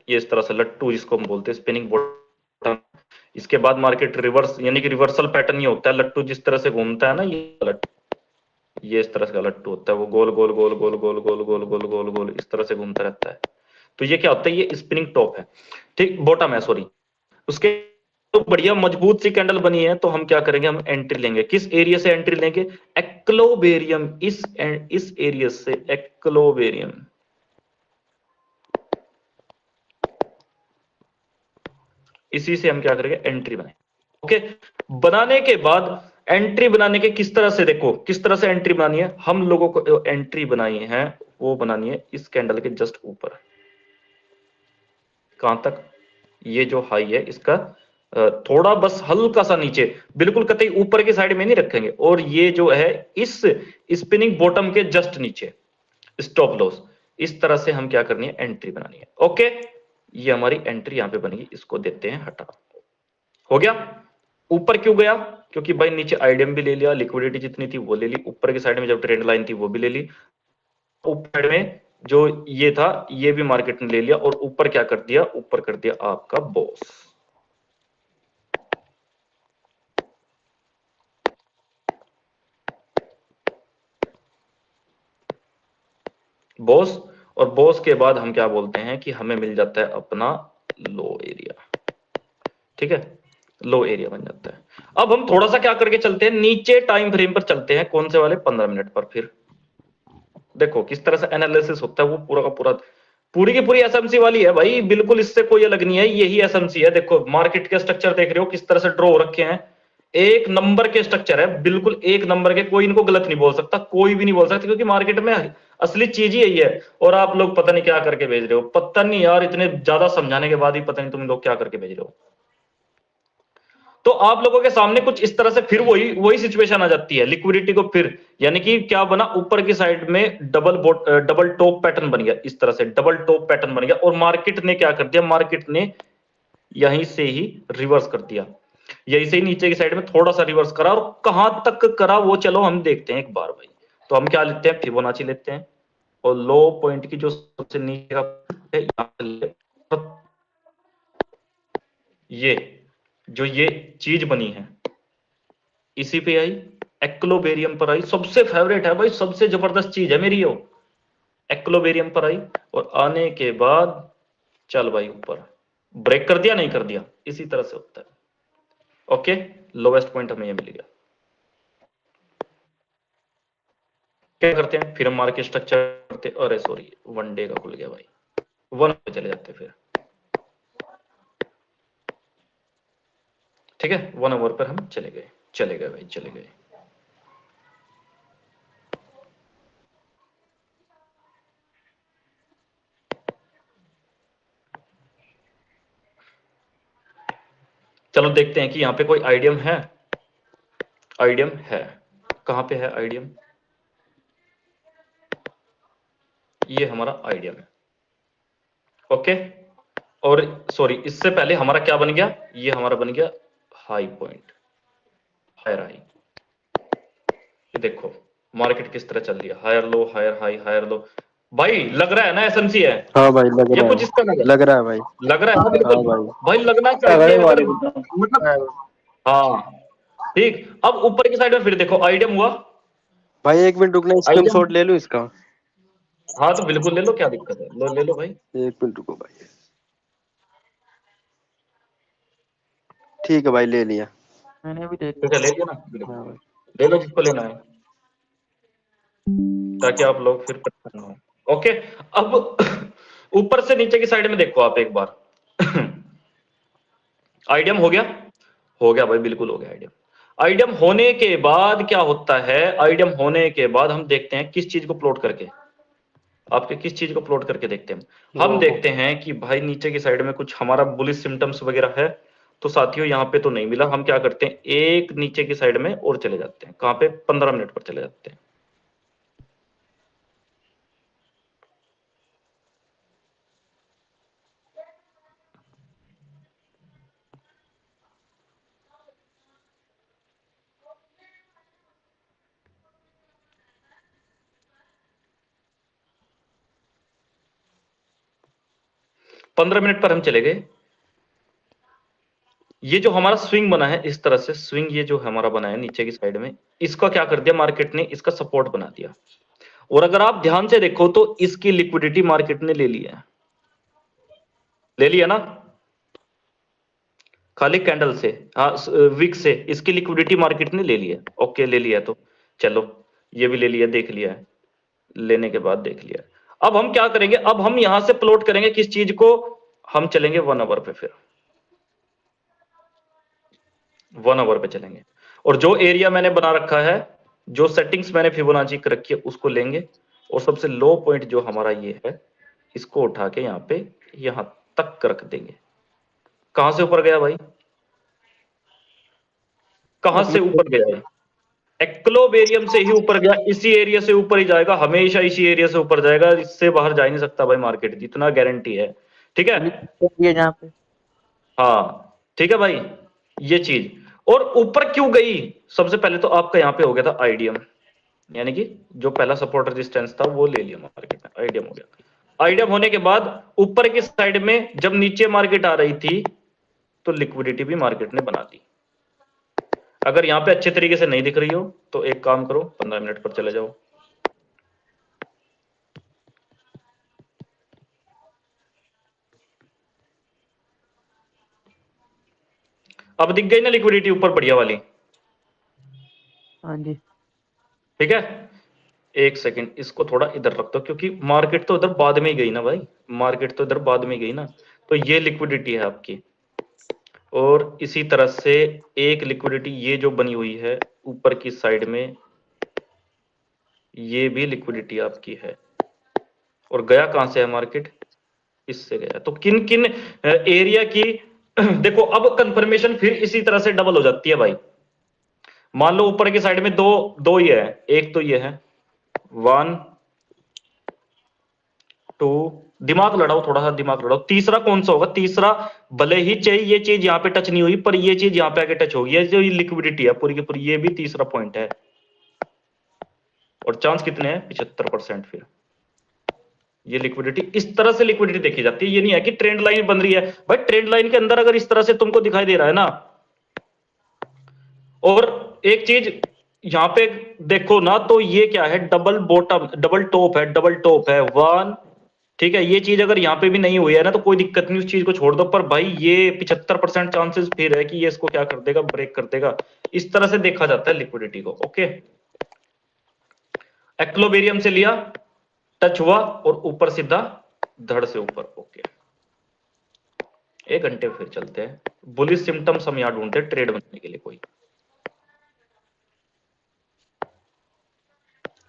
ये इस तरह से लट्टू जिसको हम बोलते हैं, स्पिनिंग बॉटम। इसके बाद मार्केट रिवर्स, यानी कि रिवर्सल पैटर्न ये होता है। लट्टू जिस तरह से घूमता है ना, ये इस तरह का लट्टू होता है, वो गोल गोल गोल गोल गोल गोल गोल गोल गोल गोल इस तरह से घूमता रहता है। तो ये क्या होता है, ये स्पिनिंग टॉप है, ठीक, बॉटम है सॉरी। उसके तो बढ़िया मजबूत सी कैंडल बनी है, तो हम क्या करेंगे, हम एंट्री लेंगे। किस एरिया से एंट्री लेंगे? एक्लोबेरियम, इस एरिया से एक्लोबेरियम। इसी से हम क्या करेंगे, एंट्री बनाएंगे। ओके, बनाने के बाद एंट्री बनाने के किस तरह से, देखो किस तरह से एंट्री बनानी है। हम लोगों को एंट्री बनाई है वो बनानी है इस कैंडल के जस्ट ऊपर। कहां तक? ये जो हाई है इसका थोड़ा बस हल्का सा नीचे, बिल्कुल कतई ऊपर की साइड में नहीं रखेंगे। और ये जो है इस स्पिनिंग बॉटम के जस्ट नीचे स्टॉप लॉस। इस तरह से हम क्या करनी है, एंट्री बनानी है। ओके, ये हमारी एंट्री यहां पे बनेगी, इसको देते हैं हटा। हो गया। ऊपर क्यों गया? क्योंकि भाई नीचे आईडीएम भी ले लिया, लिक्विडिटी जितनी थी वो ले ली, ऊपर की साइड में जब ट्रेंड लाइन थी वो भी ले ली, ऊपर साइड में जो ये था ये भी मार्केट ने ले लिया, और ऊपर क्या कर दिया, ऊपर कर दिया आपका बॉस। बॉस, और बॉस के बाद हम क्या बोलते हैं कि हमें मिल जाता है अपना लो एरिया। ठीक है, लो एरिया बन जाता है। अब हम थोड़ा सा क्या करके चलते हैं, नीचे टाइम फ्रेम पर चलते हैं। कौन से वाले? 15 मिनट पर। फिर देखो किस तरह से एनालिसिस होता है, वो पूरा का पूरा, पूरी की पूरी एसएमसी वाली है भाई, बिल्कुल इससे कोई अलग नहीं है, यही एसएमसी है। देखो मार्केट के स्ट्रक्चर देख रहे हो किस तरह से ड्रॉ हो रखे हैं, एक नंबर के स्ट्रक्चर है, बिल्कुल एक नंबर के। कोई इनको गलत नहीं बोल सकता, कोई भी नहीं बोल सकता, क्योंकि मार्केट में असली चीज ही यही है। और आप लोग पता नहीं क्या करके भेज रहे हो, पता नहीं यार, इतने ज्यादा समझाने के बाद भी पता नहीं तुम लोग क्या करके भेज रहे हो। तो आप लोगों के सामने कुछ इस तरह से फिर वही वही सिचुएशन आ जाती है लिक्विडिटी को फिर, यानी कि क्या बना, ऊपर की साइड में डबल टॉप पैटर्न बन गया, इस तरह से डबल टॉप पैटर्न बन गया। और मार्केट ने क्या कर दिया, मार्केट ने यहीं से ही रिवर्स कर दिया, यहीं से ही नीचे की साइड में थोड़ा सा रिवर्स करा। और कहां तक करा वो चलो हम देखते हैं एक बार भाई। तो हम क्या लेते हैं, फिबोनाची लेते हैं, और लो पॉइंट की जो सबसे नीचे का है, ये जो ये चीज बनी है इसी पे आई, एक्लोबेरियम पर आई। सबसे फेवरेट है भाई, सबसे जबरदस्त चीज है मेरी, वो एक्लोबेरियम पर आई। और आने के बाद चल भाई ऊपर ब्रेक कर दिया, नहीं कर दिया, इसी तरह से होता है। ओके, लोवेस्ट पॉइंट हमें ये मिल गया। क्या करते हैं फिर हम, मार्केट स्ट्रक्चर करते, अरे सॉरी वन डे का खुल गया भाई, वन पे चले जाते फिर। ठीक है, 1 आवर पर हम चले गए भाई, चले गए। चलो देखते हैं कि यहां पे कोई आइडियम है। आइडियम है, कहां पे है आइडियम? ये हमारा आइडियम है। ओके, और सॉरी इससे पहले हमारा क्या बन गया, ये हमारा बन गया हाई पॉइंट, हायर हाई। ये देखो मार्केट किस तरह चल रही है, higher low higher high higher low. भाई लग रहा है ना एसएमसी है? हाँ भाई लग ये रहा कुछ है, इसका लग रहा है भाई। लग रहा है ना, हाँ बिल्कुल भाई। भाई लगना चाहिए, मतलब हाँ ठीक। अब ऊपर की साइड में फिर देखो आइडियम हुआ। भाई 1 मिनट रुकना, स्क्रीनशॉट ले लूं इसका? हाँ तो बिल्कुल ले लो, क्या दिक्कत है, ले लो भाई। 1 मिनट रुको भाई। ठीक है भाई, ले लिया। मैंने भी देख ठीक है, ले लिया ना, हाँ भाई। ले लो जिसको लेना है, ताकि आप लोग फिर परेशान ना हो। ओके, अब ऊपर से नीचे की साइड में देखो आप एक बार। आइडियम हो गया? हो गया भाई, बिल्कुल हो गया आइडियम। आइडियम होने के बाद क्या होता है, आइडियम होने के बाद हम देखते हैं किस चीज को प्लॉट करके, आपके किस चीज को प्लॉट करके देखते हैं हम देखते हैं कि भाई नीचे की साइड में कुछ हमारा बुलिश सिम्टम्स वगैरह है। तो साथियों यहाँ पे तो नहीं मिला। हम क्या करते हैं, एक नीचे की साइड में और चले जाते हैं। कहां पे, 15 मिनट पर चले जाते हैं। पंद्रह मिनट पर हम चले गए। ये जो हमारा स्विंग बना है इस तरह से, स्विंग ये जो हमारा बना है नीचे की साइड में, इसका क्या कर दिया मार्केट ने, इसका सपोर्ट बना दिया। और अगर आप ध्यान से देखो तो इसकी लिक्विडिटी मार्केट ने ले लिया है, ले लिया ना, खाली कैंडल से, हाँ विक से इसकी लिक्विडिटी मार्केट ने ले लिया। ओके ले लिया, तो चलो ये भी ले लिया, देख लिया है, लेने के बाद देख लिया। अब हम क्या करेंगे, अब हम यहां से प्लॉट करेंगे किस चीज को, हम चलेंगे 1 आवर पे, फिर 1 आवर पे चलेंगे। और जो एरिया मैंने बना रखा है, जो सेटिंग्स मैंने फिबोनाची कर रखी है उसको लेंगे, और सबसे लो पॉइंट जो हमारा ये है, इसको उठा के यहां पे यहां तक रख देंगे। कहां से ऊपर गया भाई, कहां से ऊपर गया है, एक्लोबेरियम से ही ऊपर गया, इसी एरिया से ऊपर ही जाएगा, हमेशा इसी एरिया से ऊपर जाएगा, इससे बाहर जा ही नहीं सकता भाई मार्केट, इतना गारंटी है। ठीक है, ये जहाँ पे हाँ ठीक है भाई, ये चीज। और ऊपर क्यों गई, सबसे पहले तो आपका यहां पे हो गया था आईडियम, यानी कि जो पहला सपोर्ट रेजिस्टेंस था वो ले लिया मार्केट में, आईडियम हो गया। आईडियम होने के बाद ऊपर की साइड में जब नीचे मार्केट आ रही थी तो लिक्विडिटी भी मार्केट ने बना दी। अगर यहां पे अच्छे तरीके से नहीं दिख रही हो तो एक काम करो, 15 मिनट पर चले जाओ। अब दिख गई ना लिक्विडिटी ऊपर बढ़िया वाली, हाँ जी। ठीक है। एक सेकंड इसको थोड़ा इधर रख दो, क्योंकि मार्केट तो इधर बाद में ही गई ना भाई, मार्केट तो इधर बाद में गई ना, तो ये लिक्विडिटी है आपकी। और इसी तरह से एक लिक्विडिटी ये जो बनी हुई है ऊपर की साइड में, ये भी लिक्विडिटी आपकी है। और गया कहां से है मार्केट, इससे गया। तो किन किन एरिया की देखो, अब कंफर्मेशन फिर इसी तरह से डबल हो जाती है भाई। मान लो ऊपर की साइड में दो दो ये है, एक तो ये है 1 2, दिमाग लड़ाओ, थोड़ा सा दिमाग लड़ाओ, तीसरा कौन सा होगा, तीसरा भले ही चाहिए ये चीज यहां पे टच नहीं हुई, पर ये चीज यहां पे आके टच होगी, जो ये लिक्विडिटी है पूरी की पूरी, ये भी तीसरा पॉइंट है। और चांस कितने हैं, 75%। फिर ये लिक्विडिटी, इस तरह से लिक्विडिटी देखी जाती है। ये नहीं है कि ट्रेंड लाइन बन रही है भाई, ट्रेंड लाइन के अंदर अगर इस तरह से तुमको दिखाई दे रहा है ना, और एक चीज यहां पे देखो ना, तो ये क्या है, डबल बॉटम, डबल टॉप है, डबल टॉप है 1, ठीक है। ये चीज अगर यहां पे भी नहीं हुई है ना तो कोई दिक्कत नहीं, उस चीज को छोड़ दो, पर भाई ये 75% चांसेस फिर है कि ये इसको क्या कर देगा, ब्रेक कर देगा। इस तरह से देखा जाता है लिक्विडिटी को। ओके, एक्लोबेरियम से लिया, टच हुआ और ऊपर सीधा धड़ से ऊपर। ओके, 1 घंटे फिर चलते हैं। बुलिश सिम्टम्स हम यहां ढूंढते हैं ट्रेड बनने के लिए कोई,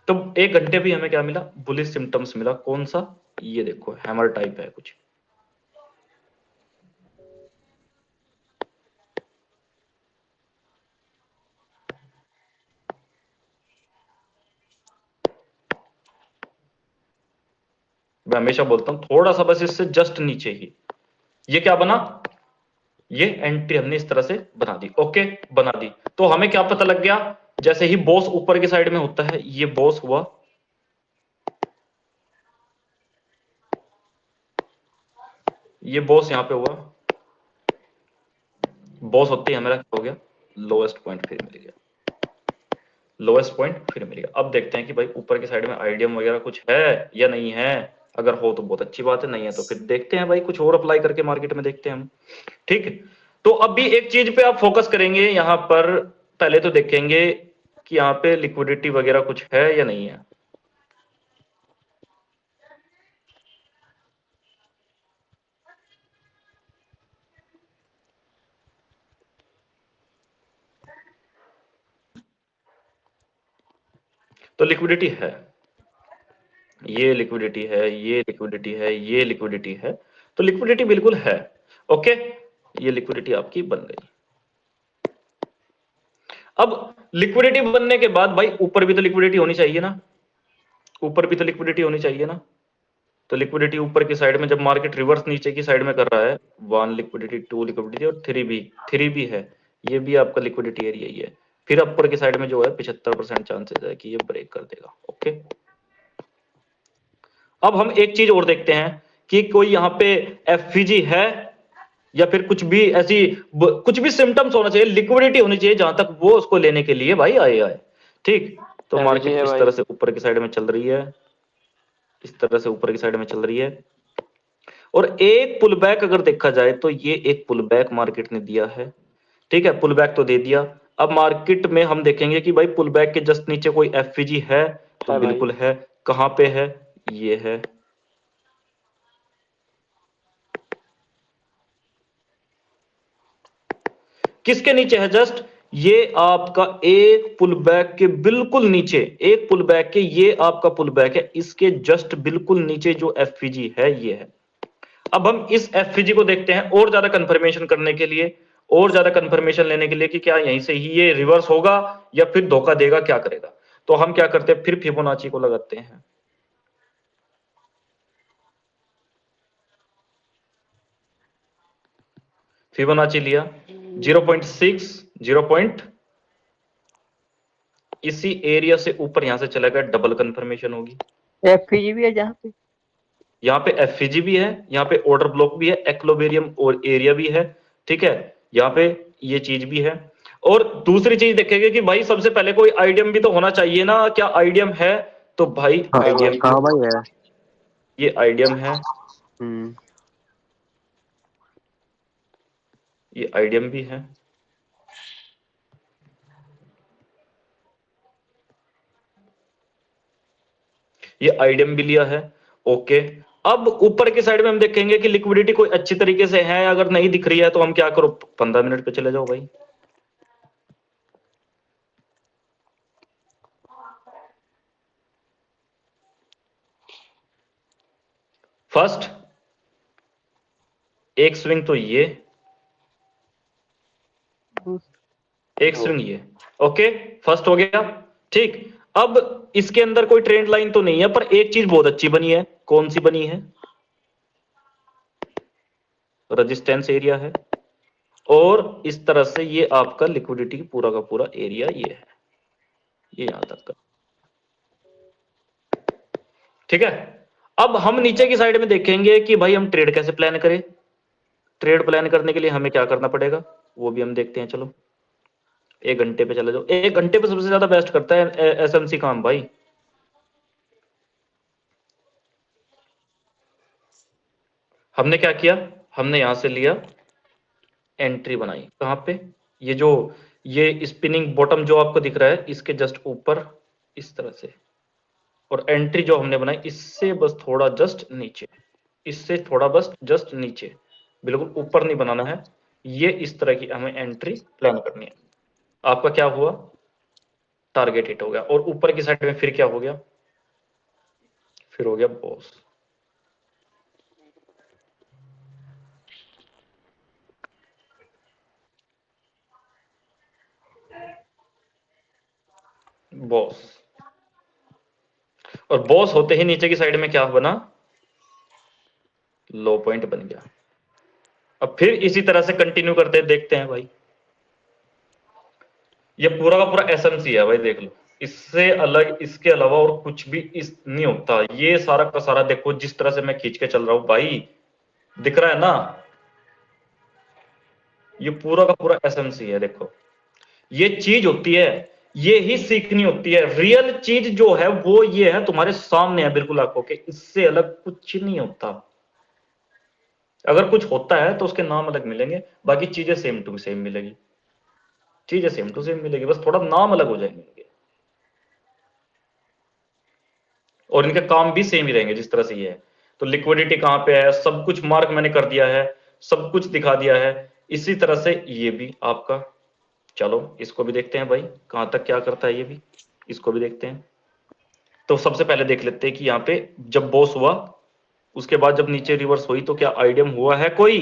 तो 1 घंटे भी हमें क्या मिला, बुलिश सिम्टम्स मिला। कौन सा, ये देखो हैमर टाइप है कुछ। मैं हमेशा बोलता हूं थोड़ा सा बस इससे जस्ट नीचे ही, ये क्या बना, ये एंट्री हमने इस तरह से बना दी। ओके, बना दी, तो हमें क्या पता लग गया, जैसे ही बॉस ऊपर की साइड में होता है, ये बॉस हुआ, ये बॉस यहां पे हुआ, बॉस होते ही हमारा क्या हो गया, लोएस्ट पॉइंट फिर मिल गया, लोएस्ट पॉइंट फिर मिल गया। अब देखते हैं कि भाई ऊपर की साइड में आईडियम वगैरह कुछ है या नहीं है। अगर हो तो बहुत अच्छी बात है, नहीं है तो फिर देखते हैं भाई, कुछ और अप्लाई करके मार्केट में देखते हैं हम। ठीक है, तो अब भी एक चीज पे आप फोकस करेंगे यहां पर, पहले तो देखेंगे कि यहां पे लिक्विडिटी वगैरह कुछ है या नहीं है। तो लिक्विडिटी है, ये लिक्विडिटी है, ये लिक्विडिटी है, ये लिक्विडिटी है, तो लिक्विडिटी बिल्कुल है। ओके, ये लिक्विडिटी आपकी बन गई। अब लिक्विडिटी बनने के बाद भाई ऊपर भी तो लिक्विडिटी होनी चाहिए ना, ऊपर भी तो लिक्विडिटी होनी चाहिए ना। तो लिक्विडिटी ऊपर की साइड में, जब मार्केट रिवर्स नीचे की साइड में कर रहा है, 1 लिक्विडिटी, 2 लिक्विडिटी और 3 भी है, ये भी आपका लिक्विडिटी एरिया ही है। फिर ऊपर की साइड में जो है 75% चांसेस है कि ये ब्रेक कर देगा। ओके, अब हम एक चीज और देखते हैं कि कोई यहाँ पे एफवीजी है या फिर कुछ भी ऐसी कुछ भी सिम्टम्स होना चाहिए, लिक्विडिटी होनी चाहिए जहां तक वो उसको लेने के लिए भाई आए। ठीक, तो मार्केट इस तरह से ऊपर की साइड में चल रही है, इस तरह से ऊपर की साइड में चल रही है, और एक पुल बैक अगर देखा जाए तो ये एक पुल बैक मार्केट ने दिया है। ठीक है, पुल बैक तो दे दिया। अब मार्केट में हम देखेंगे कि भाई पुल बैक के जस्ट नीचे कोई एफवीजी है तो बिल्कुल है। कहां पे है? ये है, किसके नीचे है? जस्ट ये आपका एक पुल बैक के बिल्कुल नीचे, एक पुल बैक के, ये आपका पुल बैक है, इसके जस्ट बिल्कुल नीचे जो एफवीजी है ये है। अब हम इस एफवीजी को देखते हैं और ज्यादा कंफर्मेशन करने के लिए, और ज्यादा कंफर्मेशन लेने के लिए कि क्या यहीं से ही ये रिवर्स होगा या फिर धोखा देगा, क्या करेगा। तो हम क्या करते हैं, फिर फिबोनाची को लगाते हैं। फिबोनाची लिया 0.6, 0. इसी एरिया से ऊपर यहां से चला गया, डबल कंफर्मेशन होगी। एफपीजी भी है जहाँ पे, यहाँ पे एफवीजी भी है, यहाँ पे ऑर्डर ब्लॉक भी है, एक्लोबेरियम और एरिया भी है। ठीक है, यहाँ पे ये चीज भी है। और दूसरी चीज देखेंगे कि भाई सबसे पहले कोई आईडियम भी तो होना चाहिए ना, क्या आईडियम है? तो भाई आईडियम, हाँ भाई है, ये आईडियम है, ये आईडियम भी है, ये आईडियम भी लिया है। ओके, अब ऊपर की साइड में हम देखेंगे कि लिक्विडिटी कोई अच्छी तरीके से है, अगर नहीं दिख रही है तो हम क्या करो, 15 मिनट पे चले जाओ भाई। फर्स्ट एक स्विंग तो ये, एक स्विंग ये। ओके, फर्स्ट हो गया। ठीक, अब इसके अंदर कोई ट्रेंड लाइन तो नहीं है, पर एक चीज बहुत अच्छी बनी है। कौन सी बनी है? रेजिस्टेंस एरिया है, और इस तरह से ये आपका लिक्विडिटी पूरा का पूरा एरिया ये है, ये यहां तक का। ठीक है, अब हम नीचे की साइड में देखेंगे कि भाई हम ट्रेड कैसे प्लान करें। ट्रेड प्लान करने के लिए हमें क्या करना पड़ेगा वो भी हम देखते हैं। चलो 1 घंटे पे चले जाओ। 1 घंटे पे सबसे ज्यादा बेस्ट करता है एसएमसी काम भाई। हमने क्या किया, हमने यहां से लिया, एंट्री बनाई कहां पे, ये जो ये स्पिनिंग बॉटम जो आपको दिख रहा है इसके जस्ट ऊपर इस तरह से, और एंट्री जो हमने बनाई इससे बस थोड़ा जस्ट नीचे, इससे थोड़ा बस जस्ट नीचे, बिल्कुल ऊपर नहीं बनाना है। ये इस तरह की हमें एंट्री प्लान करनी है। आपका क्या हुआ, टारगेट हिट हो गया, और ऊपर की साइड में फिर क्या हो गया, फिर हो गया बॉस। बॉस, और बॉस होते ही नीचे की साइड में क्या बना, लो पॉइंट बन गया। अब फिर इसी तरह से कंटिन्यू करते देखते हैं भाई। ये पूरा का पूरा एसएमसी है भाई, देख लो, इससे अलग इसके अलावा और कुछ भी इस नहीं होता। ये सारा का सारा देखो, जिस तरह से मैं खींच के चल रहा हूं भाई, दिख रहा है ना, ये पूरा का पूरा एसएमसी है। देखो ये चीज होती है, ये ही सीखनी होती है। रियल चीज जो है वो ये है, तुम्हारे सामने है बिल्कुल आंखों के, इससे अलग कुछ नहीं होता। अगर कुछ होता है तो उसके नाम अलग मिलेंगे, बाकी चीजें सेम टू सेम मिलेगी, चीजें सेम टू सेम मिलेगी, बस थोड़ा नाम अलग हो जाएंगे इनके, और इनके काम भी सेम ही रहेंगे जिस तरह से ये है। तो लिक्विडिटी कहां पे है, सब कुछ मार्क मैंने कर दिया है, सब कुछ दिखा दिया है। इसी तरह से ये भी आपका, चलो इसको भी देखते हैं भाई कहां तक क्या करता है, ये भी इसको भी देखते हैं। तो सबसे पहले देख लेते हैं कि यहाँ पे जब बॉस हुआ उसके बाद जब नीचे रिवर्स हुई तो क्या आईडियम हुआ है कोई,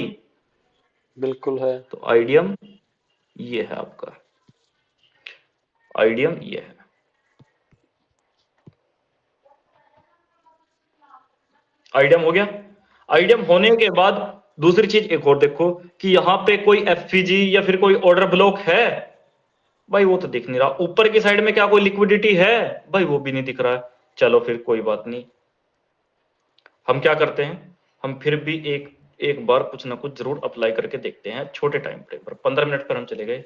बिल्कुल है। तो आइडियम ये है आपका, आइडियम ये है। आइडियम हो गया। आइडियम होने के बाद दूसरी चीज एक और देखो कि यहां पे कोई एफपीजी या फिर कोई ऑर्डर ब्लॉक है, भाई वो तो दिख नहीं रहा। ऊपर की साइड में क्या कोई लिक्विडिटी है, भाई वो भी नहीं दिख रहा है। चलो फिर कोई बात नहीं, हम क्या करते हैं, हम फिर भी एक बार कुछ ना कुछ जरूर अप्लाई करके देखते हैं। छोटे टाइम फ्रेम पर 15 मिनट पर हम चले गए।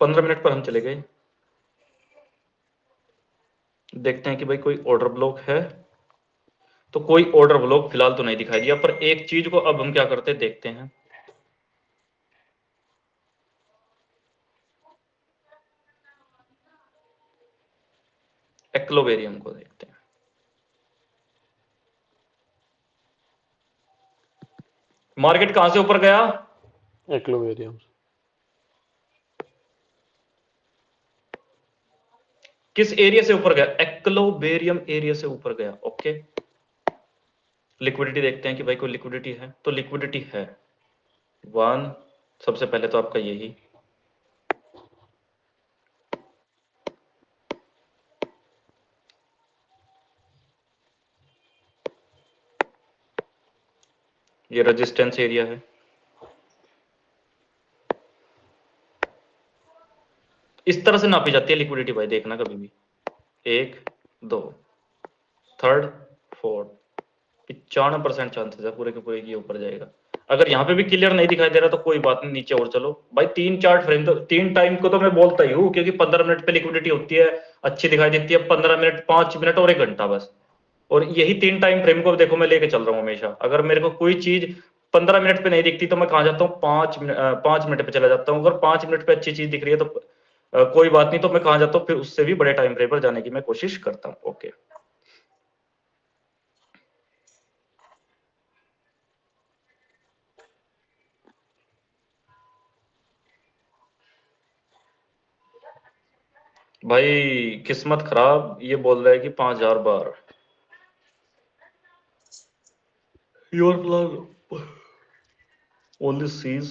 पंद्रह मिनट पर हम चले गए, देखते हैं कि भाई कोई ऑर्डर ब्लॉक है। तो कोई ऑर्डर ब्लॉक फिलहाल तो नहीं दिखाई दिया, पर एक चीज को अब हम क्या करते हैं देखते हैं। एक्लोवेरियम को देखते हैं। मार्केट कहां से ऊपर गया, एक्लोवेरियम। किस एरिया से ऊपर गया, एक्लोवेरियम एरिया से ऊपर गया। ओके, लिक्विडिटी देखते हैं कि भाई कोई लिक्विडिटी है। तो लिक्विडिटी है वन, सबसे पहले तो आपका यही, ये रेजिस्टेंस एरिया है। इस तरह से नापी जाती है लिक्विडिटी भाई, देखना कभी भी। एक, दो, थर्ड, फोर्थ, 95% चांसेस है पूरे के पूरे ये ऊपर जाएगा। अगर यहाँ पे भी क्लियर नहीं दिखाई दे रहा तो कोई बात नहीं, नीचे और चलो भाई। 3 चार्ट फ्रेम तो 3 टाइम को तो मैं बोलता ही हूँ, क्योंकि 15 मिनट पे लिक्विडिटी होती है, अच्छी दिखाई देती है। 15 मिनट, 5 मिनट और 1 घंटा बस। और यही 3 टाइम फ्रेम को देखो मैं लेके चल रहा हूँ हमेशा। अगर मेरे को कोई चीज 15 मिनट पे नहीं दिखती तो मैं कहाँ जाता हूँ, 5 मिनट पे चला जाता हूँ। अगर 5 मिनट पे अच्छी चीज दिख रही है तो कोई बात नहीं, तो मैं कहाँ जाता हूँ, फिर उससे भी बड़े टाइम फ्रेम पर जाने की मैं कोशिश करता हूँ। ओके, भाई किस्मत खराब ये बोल रहा है कि 5000 बार। Your plan only sees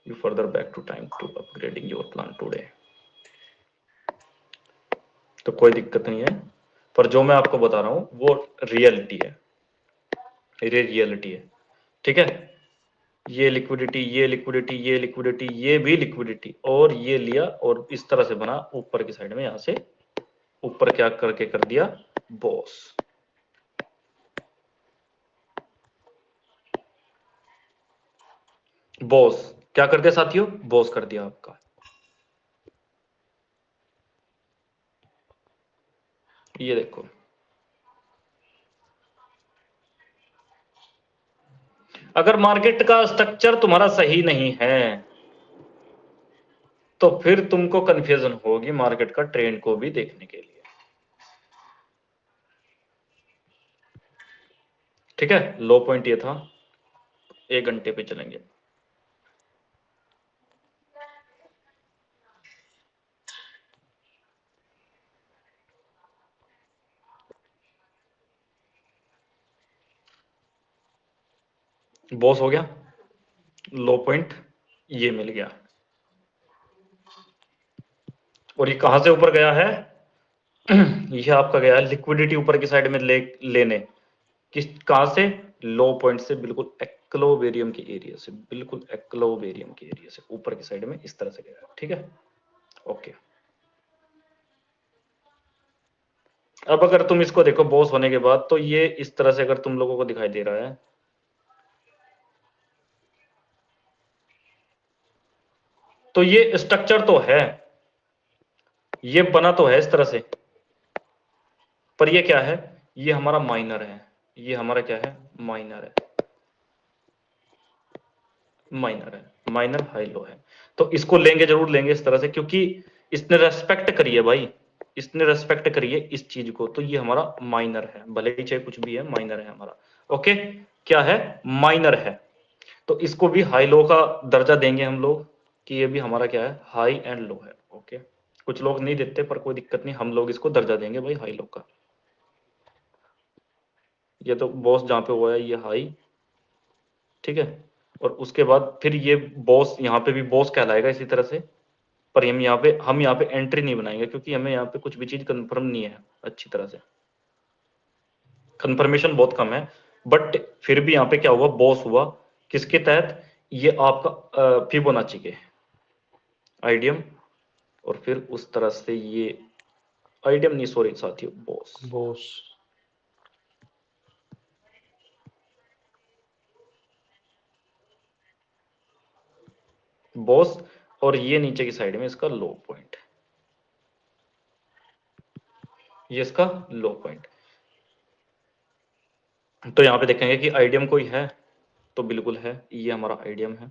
you further back to time to upgrading your plan today। तो कोई दिक्कत नहीं है, पर जो मैं आपको बता रहा हूं वो रियलिटी है, रियलिटी है। ठीक है, ये लिक्विडिटी, ये लिक्विडिटी, ये लिक्विडिटी, ये भी लिक्विडिटी, और ये लिया और इस तरह से बना ऊपर की साइड में। यहां से ऊपर क्या करके कर दिया, बॉस। बॉस क्या कर दिया साथियों, बॉस कर दिया आपका। ये देखो, अगर मार्केट का स्ट्रक्चर तुम्हारा सही नहीं है तो फिर तुमको कंफ्यूजन होगी मार्केट का ट्रेंड को भी देखने के लिए। ठीक है, लो पॉइंट ये था, 1 घंटे पे चलेंगे। बॉस हो गया, लो पॉइंट ये मिल गया, और ये कहां से ऊपर गया है ये आपका गया है लिक्विडिटी ऊपर की साइड में लेने, किस कहां से, लो पॉइंट से, बिल्कुल एक्लोवेरियम के एरिया से, बिल्कुल एक्लोवेरियम के एरिया से ऊपर की साइड में इस तरह से गया। ठीक है, ओके। अब अगर तुम इसको देखो बॉस होने के बाद, तो ये इस तरह से अगर तुम लोगों को दिखाई दे रहा है, तो ये स्ट्रक्चर तो है, ये बना तो है इस तरह से, पर ये क्या है, ये हमारा माइनर है। ये हमारा क्या है, माइनर है, माइनर है, माइनर हाई लो है। तो इसको लेंगे, जरूर लेंगे इस तरह से, क्योंकि इसने रेस्पेक्ट करी है भाई, इसने रेस्पेक्ट करी है इस चीज को। तो ये हमारा माइनर है, भले ही चाहे कुछ भी है, माइनर है हमारा। ओके, क्या है, माइनर है। तो इसको भी हाई लो का दर्जा देंगे हम लोग। कि ये भी हमारा क्या है, हाई एंड लो है। ओके, कुछ लोग नहीं देते पर कोई दिक्कत नहीं, हम लोग इसको दर्जा देंगे भाई हाई लो का। ये तो बॉस जहाँ पे हुआ है ये हाई, ठीक है, और उसके बाद फिर ये बॉस यहाँ पे भी बॉस कहलाएगा इसी तरह से, पर हम यहाँ पे एंट्री नहीं बनाएंगे क्योंकि हमें यहाँ पे कुछ भी चीज कंफर्म नहीं है अच्छी तरह से, कंफर्मेशन बहुत कम है। बट फिर भी यहाँ पे क्या हुआ, बॉस हुआ किसके तहत, ये आपका फिबोनाची के आइडियम, और फिर उस तरह से ये आइडियम नहीं, सॉरी साथियों, बॉस। बॉस। बॉस, और ये नीचे की साइड में इसका लो पॉइंट, ये इसका लो पॉइंट। तो यहाँ पे देखेंगे कि आइडियम कोई है, तो बिल्कुल है, ये हमारा आइडियम है।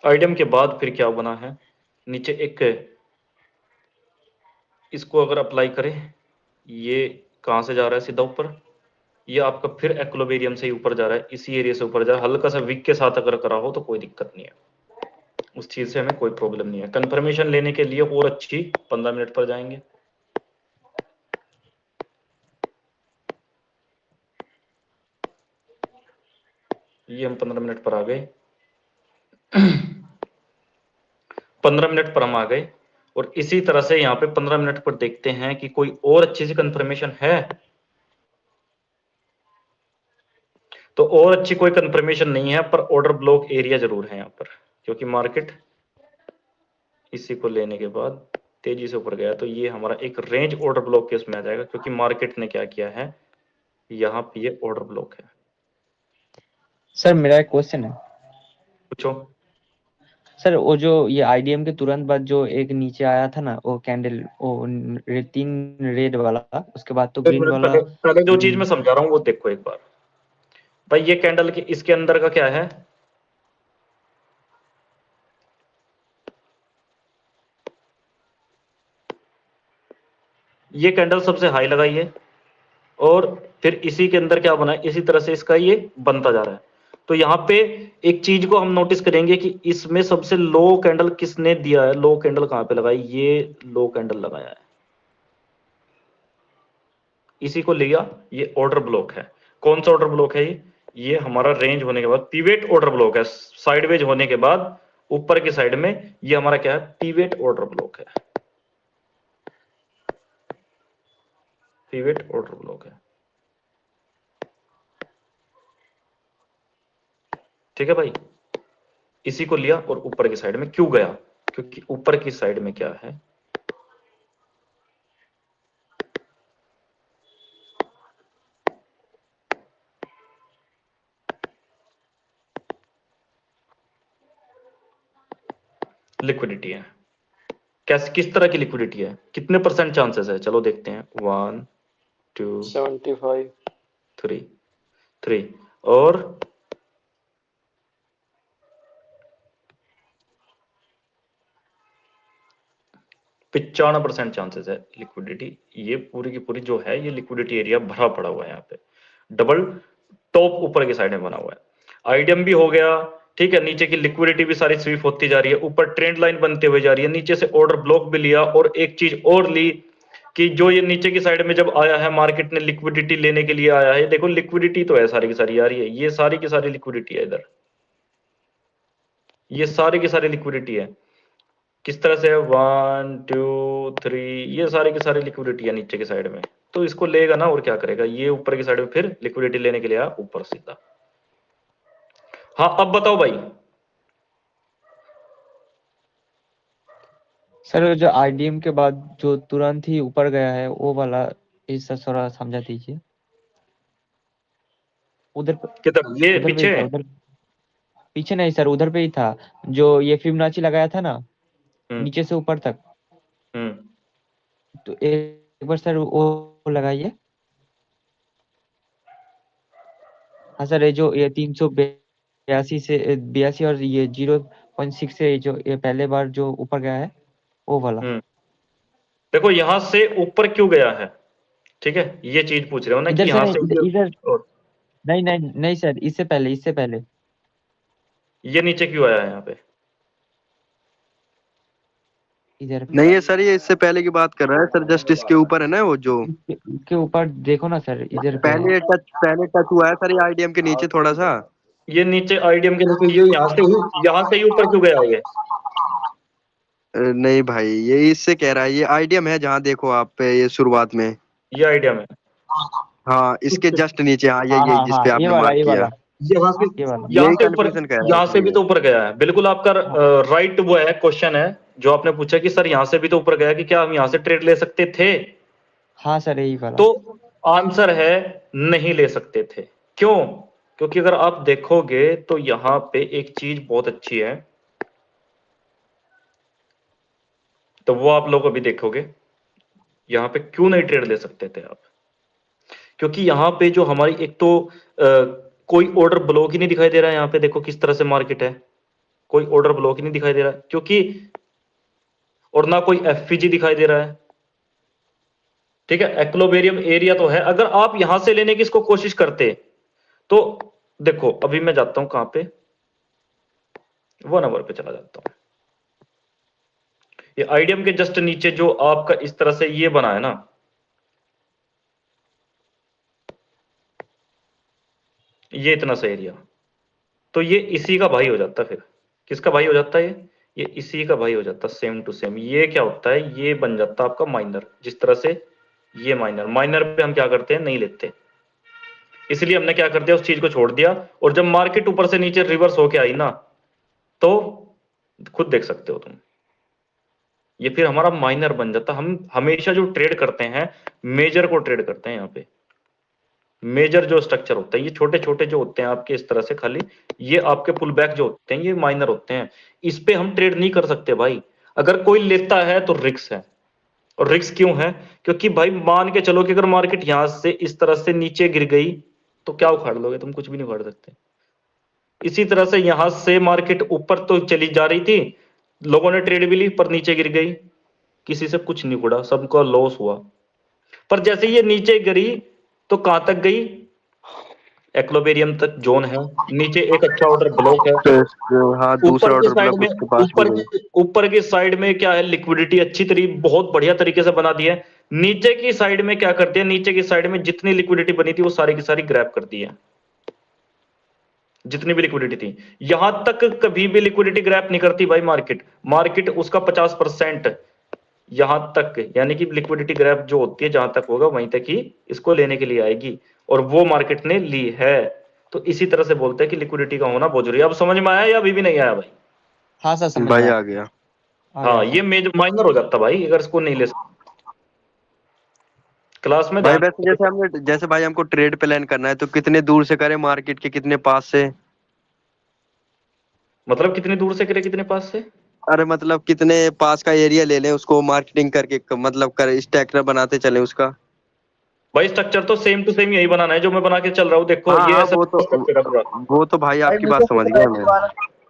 आइडियम के बाद फिर क्या बना है, नीचे एक, इसको अगर अप्लाई करें, ये कहां से जा रहा है, सीधा ऊपर, ये आपका फिर एक्लोबेरियम से ही ऊपर जा रहा है, इसी एरिया से ऊपर जा रहा है। हल्का सा विक के साथ अगर करा हो तो कोई दिक्कत नहीं है, उस चीज से हमें कोई प्रॉब्लम नहीं है। कंफर्मेशन लेने के लिए और अच्छी 15 मिनट पर जाएंगे। ये हम 15 मिनट पर आ गए। 15 मिनट पर हम आ गए, और इसी तरह से यहाँ पे 15 मिनट पर देखते हैं कि कोई और अच्छी सी कंफर्मेशन है, तो और अच्छी कोई कंफर्मेशन नहीं है, पर ऑर्डर ब्लॉक एरिया जरूर है यहाँ पर, क्योंकि मार्केट इसी को लेने के बाद तेजी से ऊपर गया, तो ये हमारा एक रेंज ऑर्डर ब्लॉक के उसमें आ जाएगा, क्योंकि मार्केट ने क्या किया है, यहाँ पे ये ऑर्डर ब्लॉक है। सर मेरा एक क्वेश्चन है पूछो। सर, वो जो ये आईडीएम के तुरंत बाद जो एक नीचे आया था ना वो कैंडल, वो 3 रेड वाला, उसके बाद तो एक ग्रीन मिनट, वाला। पहले जो चीज मैं समझा रहा हूँ वो देखो एक बार भाई, ये कैंडल के इसके अंदर का क्या है, ये कैंडल सबसे हाई लगाई है, और फिर इसी के अंदर क्या बना है, इसी तरह से इसका ये बनता जा रहा है। तो यहाँ पे एक चीज को हम नोटिस करेंगे कि इसमें सबसे लो कैंडल किसने दिया है, लो कैंडल कहां पे लगाई, ये लो कैंडल लगाया है, इसी को लिया, ये ऑर्डर ब्लॉक है। कौन सा ऑर्डर ब्लॉक है ये हमारा रेंज होने के बाद पिवेट ऑर्डर ब्लॉक है, साइडवेज होने के बाद ऊपर की साइड में ये हमारा क्या है, पिवेट ऑर्डर ब्लॉक है, पिवेट ऑर्डर ब्लॉक है, ठीक है भाई। इसी को लिया और ऊपर की साइड में क्यों गया, क्योंकि ऊपर की साइड में क्या है, लिक्विडिटी है। कैसे, किस तरह की लिक्विडिटी है, कितने परसेंट चांसेस है, चलो देखते हैं, 1 2 75। 3 और 95% चांसेस है लिक्विडिटी। ये पूरी की पूरी जो है, ये लिक्विडिटी एरिया भरा पड़ा हुआ है, यहाँ पे डबल टॉप ऊपर की साइड में बना हुआ है। आइडियम भी हो गया, ठीक है, नीचे की लिक्विडिटी भी सारी स्वीप होती जा रही है, ऊपर ट्रेंड लाइन बनते हुए जा रही है, नीचे से ऑर्डर ब्लॉक भी लिया, और एक चीज और ली कि जो ये नीचे की साइड में जब आया है, मार्केट ने लिक्विडिटी लेने के लिए आया है, देखो लिक्विडिटी तो है सारी की सारी आ रही है, ये सारी की सारी लिक्विडिटी है इधर, ये सारी की सारी लिक्विडिटी है। किस तरह से है, 1 2 3, ये सारी की सारी लिक्विडिटी है नीचे की साइड में, तो इसको लेगा ना, और क्या करेगा, ये ऊपर की साइड में फिर लिक्विडिटी लेने के लिए आया ऊपर सीधा। हाँ अब बताओ भाई। सर जो आईडीएम के बाद जो तुरंत ही ऊपर गया है वो वाला हिस्सा थोड़ा समझा दीजिए। उधर किधर, ये उधर पे पीछे ही था, उधर पीछे नहीं सर, उधर पे ही था जो ये फिबोनाची लगाया था ना नीचे से ऊपर तक। हम्म तो एक बार सर वो लगाइए। हाँ सर, ये 382 से 82 और ये 0.6 से जो ये पहले बार जो ऊपर गया है वो वाला। देखो यहां से ऊपर क्यों गया है, ठीक है, ये चीज पूछ रहे हो ना कि इधर यहाँ सर, से इधर और नहीं नहीं नहीं सर, इससे पहले ये नीचे क्यों आया है यहाँ पे? इधर नहीं है सर, ये इससे पहले की बात कर रहा है सर, जस्ट इसके ऊपर है ना वो जो इसके ऊपर देखो ना सर, इधर पे है। पहले टच हुआ है सर, ये आईडीएम के नीचे थोड़ा सा। ये नीचे आईडीएम के नीचे, ये यहाँ से ही ऊपर क्यों गया ये? नहीं भाई, ये इससे कह रहा है, ये आईडीएम है जहाँ देखो आप पे ये शुरुआत में। ये आईडीएम है हाँ, इसके जस्ट नीचे, हाँ हाँ यही हाँ जिस हाँ, पे ये आपने वाला मार्क ये किया। वाला यहाँ से ये वाला यहाँ यही से ऊपर, कंफ्यूजन कह रहा है यहाँ से भी इसलिए। तो ऊपर गया है। बिल्कुल आपका राइट वो है, क्वेश्चन है जो आपने पूछा कि सर यहाँ से भी तो ऊपर गया, कि क्या हम यहाँ से ट्रेड ले सकते थे? हाँ सर, यही वाला। तो आंसर है नहीं ले सकते थे। क्यों? क्योंकि अगर आप देखोगे तो यहाँ पे एक चीज बहुत अच्छी है, तो वो आप लोग अभी देखोगे। यहाँ पे क्यों नहीं ट्रेड ले सकते थे आप? क्योंकि यहाँ पे जो हमारी एक तो कोई ऑर्डर ब्लॉक ही नहीं दिखाई दे रहा है। यहाँ पे देखो किस तरह से मार्केट है, कोई ऑर्डर ब्लॉक ही नहीं दिखाई दे रहा है, क्योंकि और ना कोई एफपीजी दिखाई दे रहा है। ठीक है, एक्लोबेरियम एरिया तो है। अगर आप यहां से लेने की इसको कोशिश करते तो देखो, अभी मैं जाता हूं कहां पे, 1 आवर पे चला जाता हूं। ये आईडीएम के जस्ट नीचे जो आपका इस तरह से ये बना है ना, ये इतना सा एरिया, तो ये इसी का भाई हो जाता है। फिर किसका भाई हो जाता है? ये इसी का भाई हो जाता है, सेम टू सेम। ये क्या होता है, ये बन जाता है आपका माइनर। जिस तरह से ये माइनर पे हम क्या करते हैं, नहीं लेते, इसलिए हमने क्या कर दिया, उस चीज को छोड़ दिया। और जब मार्केट ऊपर से नीचे रिवर्स होके आई ना, तो खुद देख सकते हो तुम, ये फिर हमारा माइनर बन जाता। हम हमेशा जो ट्रेड करते हैं, मेजर को ट्रेड करते हैं। यहाँ पे मेजर जो स्ट्रक्चर होता है, ये छोटे छोटे जो होते हैं आपके इस तरह से, खाली ये आपके पुल बैक जो होते हैं, ये माइनर होते हैं। इस पे हम ट्रेड नहीं कर सकते भाई। अगर कोई लेता है तो रिस्क है। और रिस्क क्यों है? क्योंकि भाई मान के चलो कि अगर मार्केट यहां से इस तरह से नीचे गिर गई तो क्या उखाड़ लोगे तुम? कुछ भी नहीं उखाड़ सकते। इसी तरह से यहां से मार्केट ऊपर तो चली जा रही थी, लोगों ने ट्रेड भी ली, पर नीचे गिर गई, किसी से कुछ नहीं उड़ा, सबका लॉस हुआ। पर जैसे ये नीचे गिरी तो कहां तक गई? एक्लोबेरियम तक जोन है, नीचे एक अच्छा ऑर्डर ब्लॉक है। तो हाँ, दूसरा ऊपर की ऑर्डर साइड ब्लॉक में, उसके पास भी नहीं। ऊपर की साइड में क्या है, लिक्विडिटी अच्छी तरीके, बहुत बढ़िया तरीके से बना दी है। नीचे की साइड में क्या करते हैं, नीचे की साइड में जितनी लिक्विडिटी बनी थी वो सारी की सारी ग्रैब कर दी है। जितनी भी लिक्विडिटी थी, यहां तक कभी भी लिक्विडिटी ग्रैब नहीं करती भाई मार्केट उसका 50% यहां तक, यानी कि लिक्विडिटी ग्रैब जो होती है जहां तक होगा वहीं तक ही इसको लेने के लिए आएगी, और वो मार्केट ने ली है। तो इसी तरह से बोलते हैं कि लिक्विडिटी का होना बहुत जरूरी है। अब समझ में आया या अभी भी नहीं आया भाई? हाँ सर, समझ भाई में आ गया। हाँ, ये माइनर हो जाता भाई अगर इसको नहीं ले सकते। क्लास में भाई ध्यान, वैसे जैसे भाई हमको ट्रेड प्लान करना है तो कितने दूर से करें, मार्केट के कितने पास से? मतलब कितनी दूर से करे, कितने पास से? अरे मतलब कितने पास का एरिया ले लें, उसको मार्केटिंग करके मतलब कर स्ट्रक्चर बनाते चले उसका। भाई स्ट्रक्चर तो सेम टू सेम यही बनाना है जो मैं बना के चल रहा हूँ। देखो हाँ ये हाँ, ऐसा स्ट्रक्चर है पूरा। वो तो भाई भाई आपकी मुझे बात समझ गया मैं।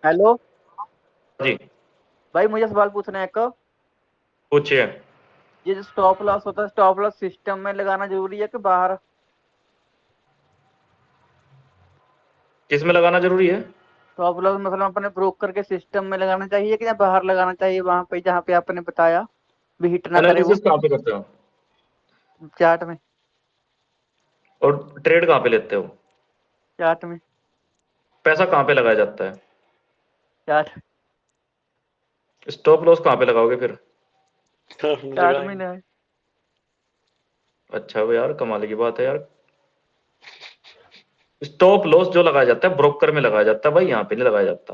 हेलो जी भाई, मुझे सवाल पूछना है एक। पूछिए। ये जो स्टॉप लॉस होता है, स्टॉप लॉस सिस्टम में लगाना जरूरी है कि बाहर? किस में लगाना जरूरी है? स्टॉप लॉस मतलब अपने ब्रोकर के सिस्टम में लगाना चाहिए कि या बाहर लगाना चाहिए, वहां पे जहाँ पे आपने बताया भी हिट ना करे वो? एनालिसिस कहाँ पे करते हो चार्ट में। और ट्रेड कहाँ पे लेते हो? चार्ट में। पैसा कहाँ पे लगाया जाता है? चार्ट। स्टॉप लॉस कहाँ पे लगाओगे फिर? चार्ट में नहीं। अच्छा वो यार, कमाल की बात है यार। स्टॉप लॉस जो लगाया जाता है ब्रोकर में लगाया जाता है भाई, यहाँ पे नहीं लगाया जाता।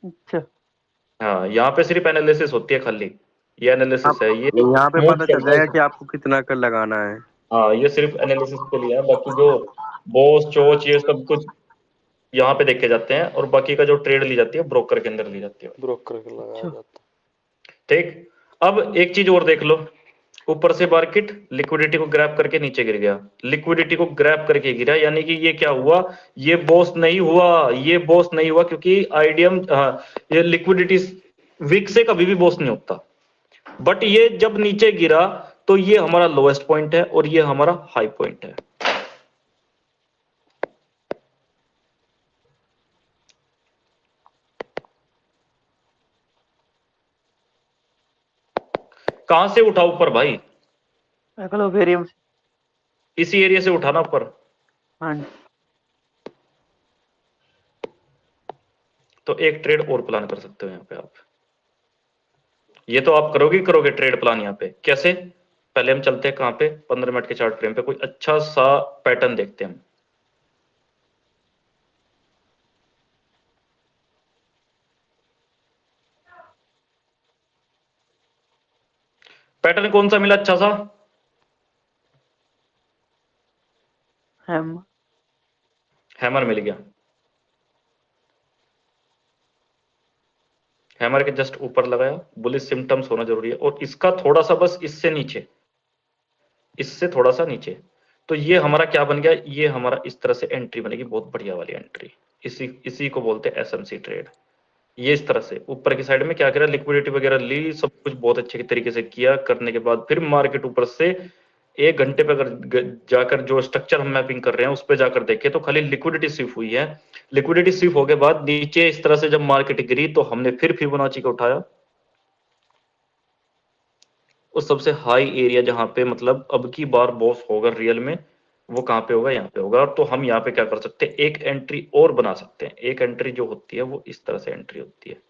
अच्छा। हाँ, यहाँ पे सिर्फ एनालिसिस होती है खाली। ये एनालिसिस है, ये यहाँ पे move पता चल करता जाएगा है। कि आपको कितना कर लगाना है। हाँ, ये सिर्फ एनालिसिस के लिए है। बाकी जो बॉस चोच ये सब कुछ यहाँ पे देखे जाते हैं, और बाकी का जो ट्रेड ली जाती है ब्रोकर के अंदर ली जाती है। ब्रोकर को लगाया जाता ठीक, अब एक चीज और देख लो। ऊपर से मार्केट लिक्विडिटी को ग्रैब करके नीचे गिर गया, लिक्विडिटी को ग्रैब करके गिरा, यानी कि ये क्या हुआ, ये बॉस नहीं हुआ, ये बॉस नहीं हुआ, क्योंकि आईडीएम ये लिक्विडिटी वीक से कभी भी बॉस नहीं होता। बट ये जब नीचे गिरा तो ये हमारा लोएस्ट पॉइंट है और ये हमारा हाई पॉइंट है। कहां से उठा ऊपर भाई? एक्लोवेरियम से। इसी एरिया से उठाना ऊपर। हाँ जी। तो एक ट्रेड और प्लान कर सकते हो यहाँ पे आप। ये तो आप करोगे ट्रेड प्लान यहाँ पे कैसे? पहले हम चलते हैं कहां पे, 15 मिनट के चार्ट फ्रेम पे कोई अच्छा सा पैटर्न देखते हैं हम। पैटर्न कौन सा मिला अच्छा सा? हैमर मिल गया। हैमर के जस्ट ऊपर लगाया, बुलिश सिम्टम्स होना जरूरी है और इसका थोड़ा सा बस इससे नीचे, इससे थोड़ा सा नीचे। तो ये हमारा क्या बन गया, ये हमारा इस तरह से एंट्री बनेगी, बहुत बढ़िया वाली एंट्री। इसी को बोलते हैं एसएमसी ट्रेड। ये इस तरह से ऊपर की साइड में क्या करा, लिक्विडिटी वगैरह ली, सब कुछ बहुत अच्छे तरीके से किया। करने के बाद फिर मार्केट ऊपर से 1 घंटे पे अगर जाकर जो स्ट्रक्चर हम मैपिंग कर रहे हैं उस पर जाकर देखें तो खाली लिक्विडिटी स्विप हुई है। लिक्विडिटी स्विप हो के बाद नीचे इस तरह से जब मार्केट गिरी तो हमने फिर फिबोनाची को उठाया। उस सबसे हाई एरिया जहां पे मतलब अब की बार बॉस होगा रियल में, वो कहां पे होगा, यहाँ पे होगा। तो हम यहाँ पे क्या कर सकते हैं, एक एंट्री और बना सकते हैं। एक एंट्री जो होती है वो इस तरह से एंट्री होती है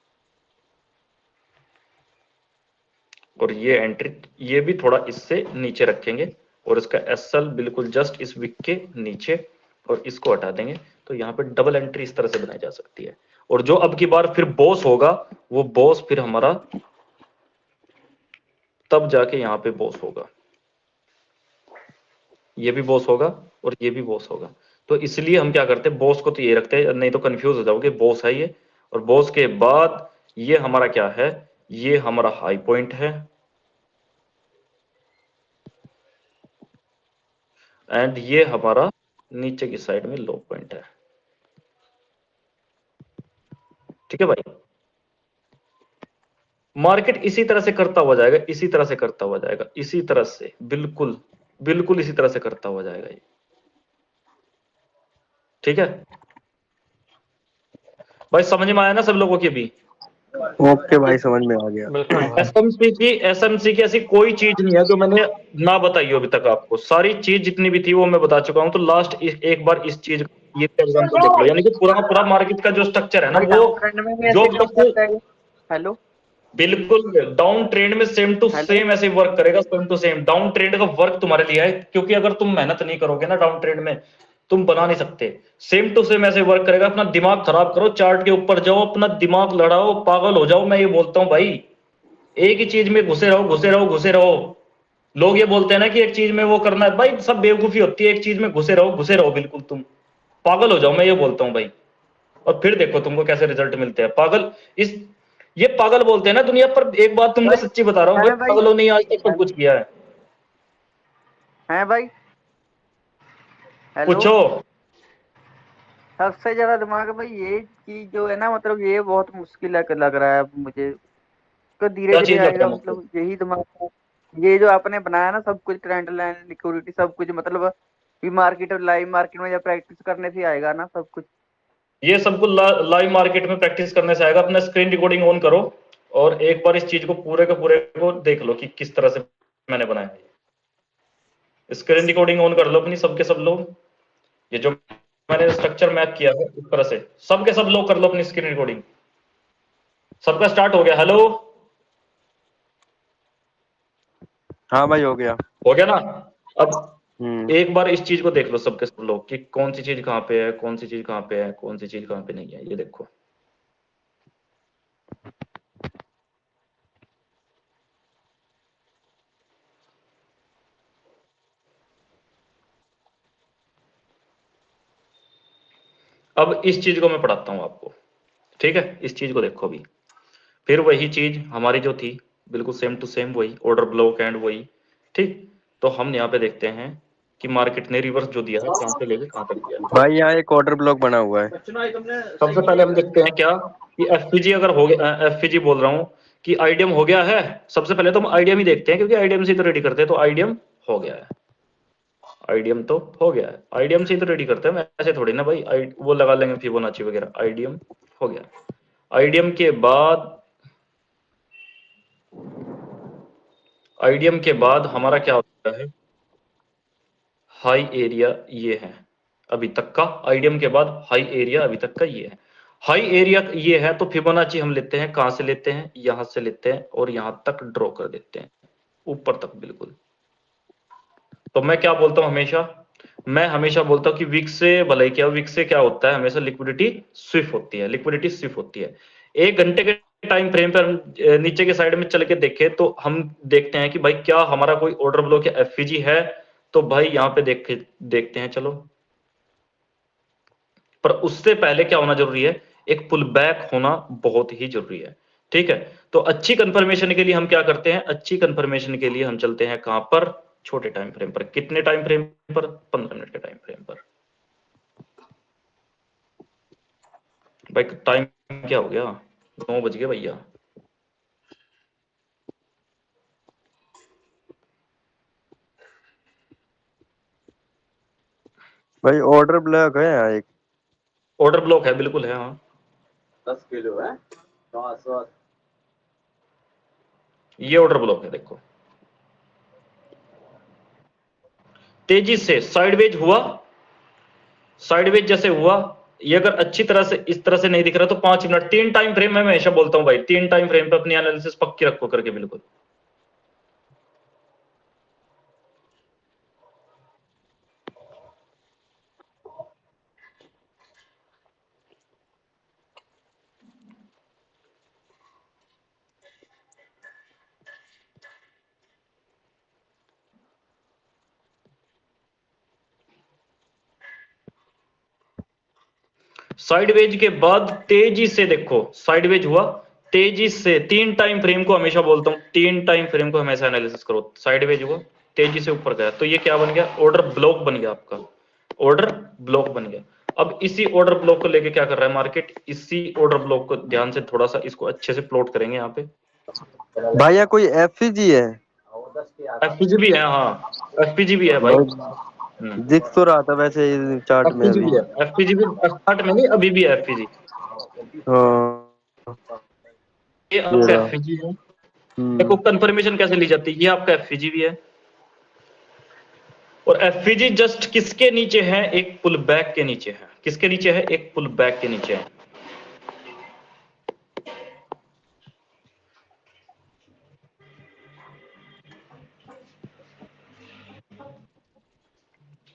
और ये एंट्री, ये भी थोड़ा इससे नीचे रखेंगे और इसका एसएल बिल्कुल जस्ट इस विक के नीचे और इसको हटा देंगे। तो यहाँ पे डबल एंट्री इस तरह से बनाई जा सकती है। और जो अब की बार फिर बॉस होगा वो बॉस फिर हमारा तब जाके यहाँ पे बॉस होगा, ये भी बॉस होगा और ये भी बॉस होगा। तो इसलिए हम क्या करते हैं, बॉस को तो ये रखते हैं, नहीं तो कंफ्यूज हो जाओगे। बॉस है ये, और बॉस के बाद ये हमारा क्या है, ये हमारा हाई पॉइंट है एंड ये हमारा नीचे की साइड में लो पॉइंट है। ठीक है भाई, मार्केट इसी तरह से करता हुआ जाएगा, इसी तरह से करता हुआ जाएगा, इसी तरह से बिल्कुल बिल्कुल इसी तरह से करता हुआ जाएगा ये। ठीक है भाई, समझ में आया ना सब लोगों की भी? ओके भाई, समझ में आ गया। बिल्कुल भाई। एसएमसी की ऐसी कोई चीज नहीं है जो मैंने ना बताई हो अभी तक आपको। सारी चीज जितनी भी थी वो मैं बता चुका हूं। तो लास्ट एक बार इस चीज ये एग्जांपल देख लो, यानी कि पूरा मार्केट का जो स्ट्रक्चर है ना वो जो अब तक हेलो, बिल्कुल डाउन ट्रेंड में सेम टू सेम ऐसे वर्क करेगा। Same to same down trend का वर्क तुम्हारे लिए है, क्योंकि अगर तुम मेहनत नहीं करोगे ना डाउन ट्रेंड में तुम बना नहीं सकते। सेम टू सेम ऐसे वर्क करेगा। अपना दिमाग खराब करो, चार्ट के ऊपर जाओ, अपना दिमाग लड़ाओ, पागल हो जाओ। मैं ये बोलता हूं भाई, एक ही चीज में घुसे रहो घुसे रहो घुसे रहो। लोग ये बोलते हैं ना कि एक चीज में वो करना है, भाई सब बेवकूफी होती है। एक चीज में घुसे रहो बिल्कुल, तुम पागल हो जाओ। मैं ये बोलता हूं भाई, और फिर देखो तुमको कैसे रिजल्ट मिलते हैं। पागल ये पागल बोलते हैं ना दुनिया पर। एक बात तुमको सच्ची बता रहा हूँ, पागलों ने आज तक सब कुछ किया है। हैं भाई? हेलो, पूछो। सबसे ज्यादा दिमाग भाई ये चीज जो है ना, मतलब ये बहुत मुश्किल है लग रहा है अब मुझे। तो धीरे क्या धीरे चीज लग आएगा, रहा है मतलब यही दिमाग, ये जो आपने बनाया ना सब कुछ, ट्रेंड लाइन, लिक्विडिटी, सब कुछ, मतलब भी मार्केट, लाइव मार्केट में जब प्रैक्टिस करने से आएगा ना सब कुछ। ये सबको लाइव मार्केट में प्रैक्टिस करने से आएगा। अपना स्क्रीन रिकॉर्डिंग ऑन करो और एक बार इस चीज को पूरे को देख लो कि किस तरह से मैंने बनाया है। स्क्रीन रिकॉर्डिंग ऑन कर लो अपनी, सबके सब लोग। ये जो मैंने स्ट्रक्चर मैप किया है इस तरह से सबके सब लोग कर लो अपनी स्क्रीन रिकॉर्डिंग। सबका स्टार्ट हो गया? हेलो, हाँ भाई, हो गया। हो गया ना? अब एक बार इस चीज को देख लो सबके सब लोग कि कौन सी चीज कहां पे है, कौन सी चीज कहां पे है, कौन सी चीज कहां पे नहीं है। ये देखो, अब इस चीज को मैं पढ़ाता हूं आपको। ठीक है, इस चीज को देखो अभी। फिर वही चीज हमारी जो थी बिल्कुल सेम टू सेम वही ऑर्डर ब्लॉक एंड वही। ठीक, तो हम यहाँ पे देखते हैं कि मार्केट ने रिवर्स जो दिया है कहां से लेके कहां तक दिया है। भाई यहाँ एक ऑर्डर ब्लॉक बना हुआ है। सबसे पहले हम देखते हैं क्या कि एफपीजी अगर हो गया, एफपीजी बोल रहा हूं कि आईडीएम हो गया है। सबसे पहले तो हम आईडीएम ही देखते हैं, क्योंकि आईडीएम से ही तो रेडी करते हैं। तो आईडीएम हो गया है, आईडीएम तो हो गया है, आईडीएम से ही तो रेडी करते हैं, ऐसे थोड़ी ना भाई वो लगा लेंगे फिबोनाची वगैरह। आईडीएम हो गया। आईडीएम के बाद हमारा क्या होता है, हाई एरिया ये है अभी तक का। आईडीएम के बाद हाई एरिया अभी तक का ये है। हाई एरिया ये है, तो फिबोनाची हम लेते हैं, कहां से लेते हैं, यहां से लेते हैं और यहां तक ड्रॉ कर देते हैं, ऊपर तक बिल्कुल। तो मैं क्या बोलता हूं हमेशा, मैं हमेशा बोलता हूं कि विक से भले क्या, विक से क्या होता है, हमेशा लिक्विडिटी स्विफ्ट होती है, लिक्विडिटी स्विफ्ट होती है। 1 घंटे के टाइम फ्रेम पर हम नीचे के साइड में चल के देखें तो हम देखते हैं कि भाई क्या हमारा कोई ऑर्डर ब्लॉक या एफवीजी है। तो भाई यहां पे देखते हैं चलो। पर उससे पहले क्या होना जरूरी है, एक पुल बैक होना बहुत ही जरूरी है। ठीक है, तो अच्छी कंफर्मेशन के लिए हम क्या करते हैं, अच्छी कंफर्मेशन के लिए हम चलते हैं कहां पर, छोटे टाइम फ्रेम पर। कितने टाइम फ्रेम पर, 15 मिनट के टाइम फ्रेम पर। भाई टाइम क्या हो गया, 9 बज गए भैया। भाई ऑर्डर ब्लॉक है यहाँ एक, ऑर्डर ब्लॉक है, बिल्कुल है, हाँ 10 किलो है, 100 ये ऑर्डर ब्लॉक है। देखो तेजी से साइडवेज हुआ, साइडवेज जैसे हुआ, ये अगर अच्छी तरह से इस तरह से नहीं दिख रहा तो 5 मिनट, 3 टाइम फ्रेम में मैं हमेशा बोलता हूं भाई, 3 टाइम फ्रेम पे अपनी एनालिसिस पक्की रखो करके बिल्कुल। साइडवेज के बाद तेजी से देखो, साइडवेज हुआ, तेजी से 3 टाइम फ्रेम को हमेशा बोलता हूं, 3 टाइम फ्रेम को हमेशा एनालिसिस करो। साइडवेज हुआ, तेजी से ऊपर गया, तो ये क्या बन गया, ऑर्डर ब्लॉक बन गया आपका, ऑर्डर ब्लॉक बन गया। अब इसी ऑर्डर ब्लॉक को लेके क्या कर रहा है मार्केट, इसी ऑर्डर ब्लॉक को ध्यान से थोड़ा सा इसको अच्छे से प्लॉट करेंगे यहाँ पे। भाई यहाँ कोई एफवीजी है, एफपीजी भी है, हाँ एफपीजी भी है भाई। दिख तो रहा था वैसे इस चार्ट में एफपीजी अभी। भी है, एफपीजी भी स्टार्ट में नहीं, अभी भी है एफपीजी। हाँ ये आपका एफपीजी है। देखो कंफर्मेशन कैसे ली जाती है, ये आपका एफपीजी भी है, और एफपीजी जस्ट किसके नीचे है, एक पुल बैक के नीचे है। किसके नीचे है, एक पुल बैक के नीचे है।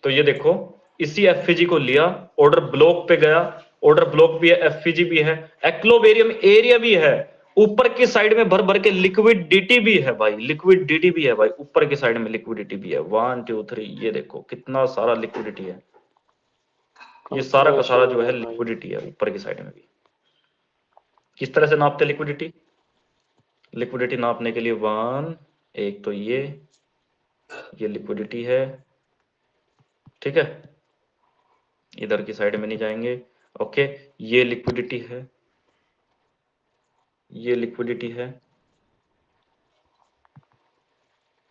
तो ये देखो, इसी एफपीजी को लिया, ऑर्डर ब्लॉक पे गया, ऑर्डर ब्लॉक भी है, एफपीजी भी है, एक्लोबेरियम एरिया भी है, ऊपर की साइड में भर भर के लिक्विडिटी भी है भाई, लिक्विडिटी भी है भाई, ऊपर की साइड में लिक्विडिटी भी है। 1 2 3, ये देखो कितना सारा लिक्विडिटी है। ये सारा का सारा जो है लिक्विडिटी है ऊपर की साइड में भी। किस तरह से नापते लिक्विडिटी, लिक्विडिटी नापने के लिए 1, एक तो ये लिक्विडिटी है, ठीक है, इधर की साइड में नहीं जाएंगे। ओके, ये लिक्विडिटी है, ये लिक्विडिटी है,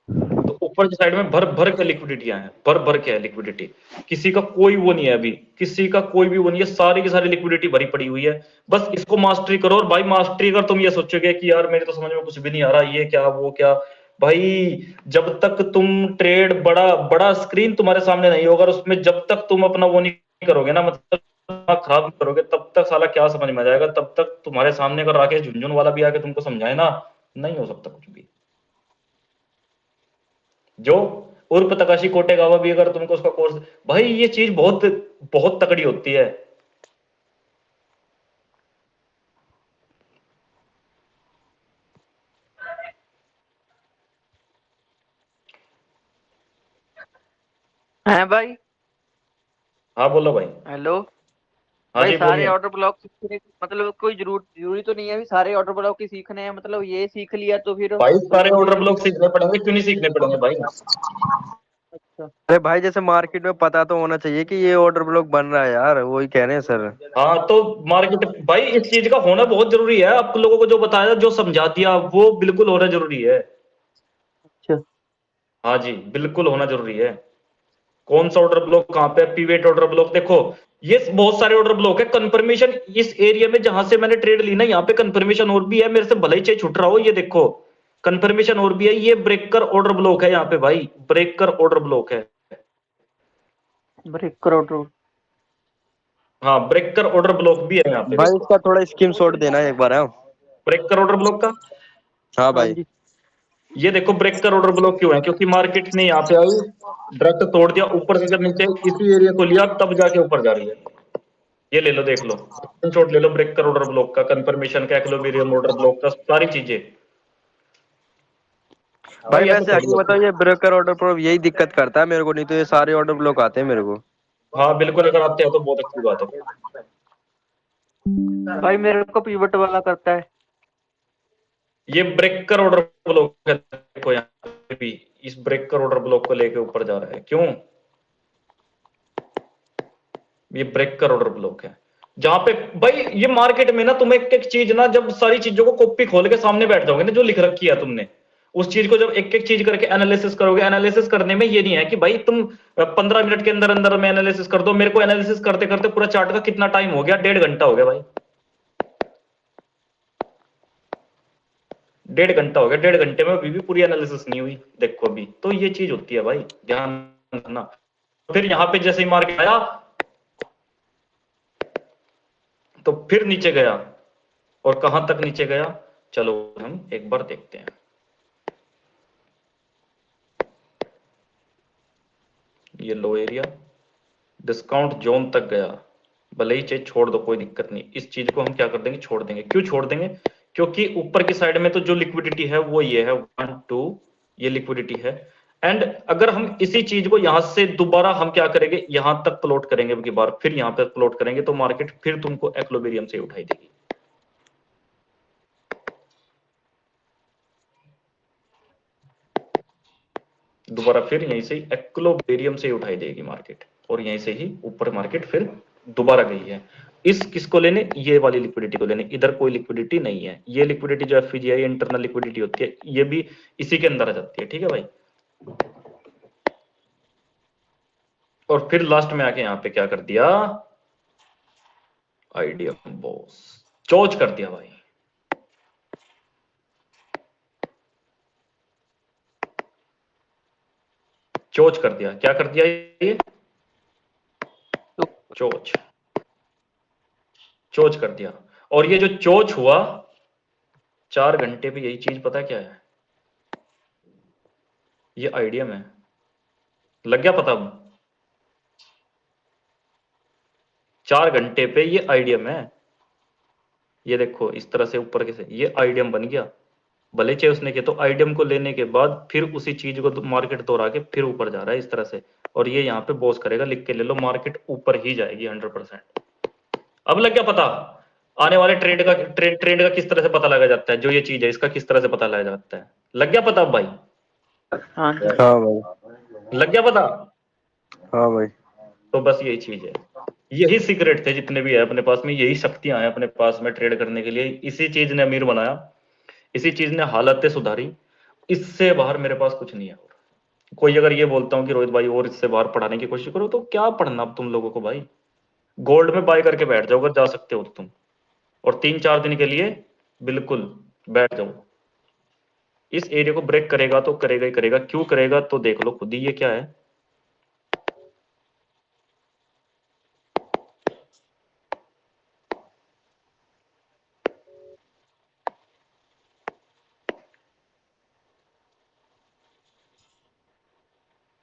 तो ऊपर की साइड में भर भर के लिक्विडिटियां हैं, भर भर के है लिक्विडिटी। किसी का कोई वो नहीं है अभी, किसी का कोई भी वो नहीं है, सारी की सारी लिक्विडिटी भरी पड़ी हुई है। बस इसको मास्टरी करो। और भाई मास्टरी अगर तुम ये सोचोगे कि यार मेरे तो समझ में कुछ भी नहीं आ रहा, ये क्या वो क्या, भाई जब तक तुम ट्रेड बड़ा बड़ा स्क्रीन तुम्हारे सामने नहीं होगा, उसमें जब तक तुम अपना वो नहीं करोगे ना, मतलब खराब करोगे, तब तक साला क्या समझ में आ जाएगा। तब तक तुम्हारे सामने अगर राकेश झुनझुन वाला भी आके तुमको समझाए ना, नहीं हो सकता कुछ भी। जो उर्फ तकाशी कोटेगावा भी अगर तुमको उसका कोर्स, भाई ये चीज बहुत बहुत तगड़ी होती है। हैं भाई? हाँ बोलो भाई। हेलो हाँ भाई, जी सारे बोलिए। ऑर्डर ब्लॉक सीखने मतलब कोई जरूरी तो नहीं है भी सारे ऑर्डर ब्लॉक ही सीखने हैं, मतलब ये सीख लिया तो फिर भाई सारे तो ऑर्डर फिर ब्लॉक सीखने पड़ेंगे, क्यों नहीं सीखने पड़ेंगे भाई। अरे भाई जैसे मार्केट में पता तो होना चाहिए कि ये ऑर्डर ब्लॉक बन रहा है यार, वही कह रहे हैं सर। हाँ तो मार्केट भाई इस चीज का होना बहुत जरूरी है। आप लोगों को जो बताया, जो समझा दिया, वो बिल्कुल होना जरूरी है। अच्छा। हाँ जी, बिल्कुल होना जरूरी है। कौन सा ऑर्डर ब्लॉक कहाँ पे, पीवेट ऑर्डर ब्लॉक, देखो ये बहुत सारे ऑर्डर ब्लॉक है। कंफर्मेशन इस एरिया में जहां से मैंने ट्रेड ली ना, यहाँ पे कंफर्मेशन और भी है, मेरे से भले ही छूट रहा हो, ये देखो कंफर्मेशन और भी है। ये ब्रेकर ऑर्डर ब्लॉक है यहाँ पे भाई, ब्रेकर ऑर्डर ब्लॉक है। Breaker order. हाँ, ब्रेकर ऑर्डर ब्लॉक भी है यहाँ पे। भाई इसका थोड़ा स्क्रीन शॉट देना एक बार। हाँ ब्रेकर ऑर्डर ब्लॉक का हाँ हाँ भाई। जी। ये देखो ब्रेकर ऑर्डर ब्लॉक क्यों है, क्योंकि मार्केट ने यहाँ पे आई, डायरेक्ट तोड़ दिया, ऊपर से जब नीचे इसी एरिया को लिया तब जाके ऊपर जा रही है। ये ले लो, देख लो, स्क्रीनशॉट ले लो ब्रेकर ऑर्डर ब्लॉक का, कंफर्मेशन का, एक्लोबेरियम ऑर्डर ब्लॉक का, सारी चीजें। भाई ये तो वैसे सही आगे है। बताओ, ये ब्रेकर ऑर्डर पर यही दिक्कत करता है मेरे को, नहीं तो ये सारे ऑर्डर ब्लॉक आते हैं मेरे को। हाँ बिल्कुल, अगर आते हैं तो बहुत अच्छी बात है। भाई मेरे को पीवट वाला करता है। ये ब्रेकर ऑर्डर ब्लॉक है, देखो यहाँ पे भी इस ब्रेकर ऑर्डर ब्लॉक को लेके ऊपर जा रहा है, क्यों? ये ब्रेकर ऑर्डर ब्लॉक है जहां पे भाई ये मार्केट में ना, तुम एक एक चीज ना, जब सारी चीजों को कॉपी खोल के सामने बैठ जाओगे ना, जो लिख रखी है तुमने, उस चीज को जब एक एक चीज करके एनालिसिस करोगे, एनालिसिस करने में ये नहीं है कि भाई तुम 15 मिनट के अंदर अंदर में एनालिसिस कर दो। मेरे को एनालिसिस करते करते पूरा चार्ट का कितना टाइम हो गया, 1.5 घंटा हो गया भाई, 1.5 घंटा हो गया। 1.5 घंटे में अभी भी पूरी एनालिसिस नहीं हुई, देखो अभी। तो ये चीज होती है भाई, ध्यान रखना। फिर यहां पे जैसे ही मार्केट आया तो फिर नीचे गया, और कहां तक नीचे गया, चलो हम एक बार देखते हैं। ये लो एरिया डिस्काउंट जोन तक गया, भले ही चाहे छोड़ दो, कोई दिक्कत नहीं। इस चीज को हम क्या कर देंगे, छोड़ देंगे। क्यों छोड़ देंगे? क्योंकि ऊपर की साइड में तो जो लिक्विडिटी है वो ये है 1 2, ये लिक्विडिटी है। एंड अगर हम इसी चीज को यहां से दोबारा हम क्या करेंगे, यहां तक प्लॉट करेंगे एक बार, फिर यहां पर प्लॉट करेंगे, तो मार्केट फिर तुमको एक्लोबेरियम से उठाई देगी। दोबारा फिर यहीं से एक्लोबेरियम से उठाई देगी मार्केट, और यहीं से ही ऊपर मार्केट फिर दोबारा गई है। इस किसको लेने, ये वाली लिक्विडिटी को लेने। इधर कोई लिक्विडिटी नहीं है, ये लिक्विडिटी जो एफवीजीआई इंटरनल लिक्विडिटी होती है, ये भी इसी के अंदर आ जाती है, ठीक है भाई। और फिर लास्ट में आके यहां पे क्या कर दिया, आईडीएम बॉस चोच कर दिया भाई। चोच कर दिया, क्या कर दिया ये, चोच, चोच कर दिया। और ये जो चोच हुआ 4 घंटे पे, यही चीज पता क्या है, ये आईडीएम है। लग गया पता? अब 4 घंटे पे ये आईडीएम है। ये देखो इस तरह से ऊपर के से ये आईडीएम बन गया, भले चाहे उसने किया। तो आईडीएम को लेने के बाद फिर उसी चीज को मार्केट दोहरा के फिर ऊपर जा रहा है इस तरह से, और ये यहाँ पे बॉस करेगा, लिख के ले लो, मार्केट ऊपर ही जाएगी 100%। अब लग गया पता, आने वाले ट्रेड का किस तरह से पता लगा जाता है, जो ये चीज है इसका किस तरह से पता लगा जाता है। लग गया पता अब भाई? हाँ जी। हाँ भाई। लग गया पता? हाँ भाई। तो बस यही चीज है, यही सीक्रेट थे जितने भी है अपने पास में, यही शक्तियां हैं अपने पास में ट्रेड करने के लिए। इसी चीज ने अमीर बनाया, इसी चीज ने हालतें सुधारी। इससे बाहर मेरे पास कुछ नहीं है। और कोई अगर ये बोलता हूँ कि रोहित भाई और इससे बाहर पढ़ाने की कोशिश करो, तो क्या पढ़ना अब तुम लोगों को भाई, गोल्ड में बाय करके बैठ जाओ अगर जा सकते हो तो तुम, और 3-4 दिन के लिए बिल्कुल बैठ जाओ। इस एरिया को ब्रेक करेगा तो करेगा ही करेगा, क्यों करेगा तो देख लो खुद ही। ये क्या है,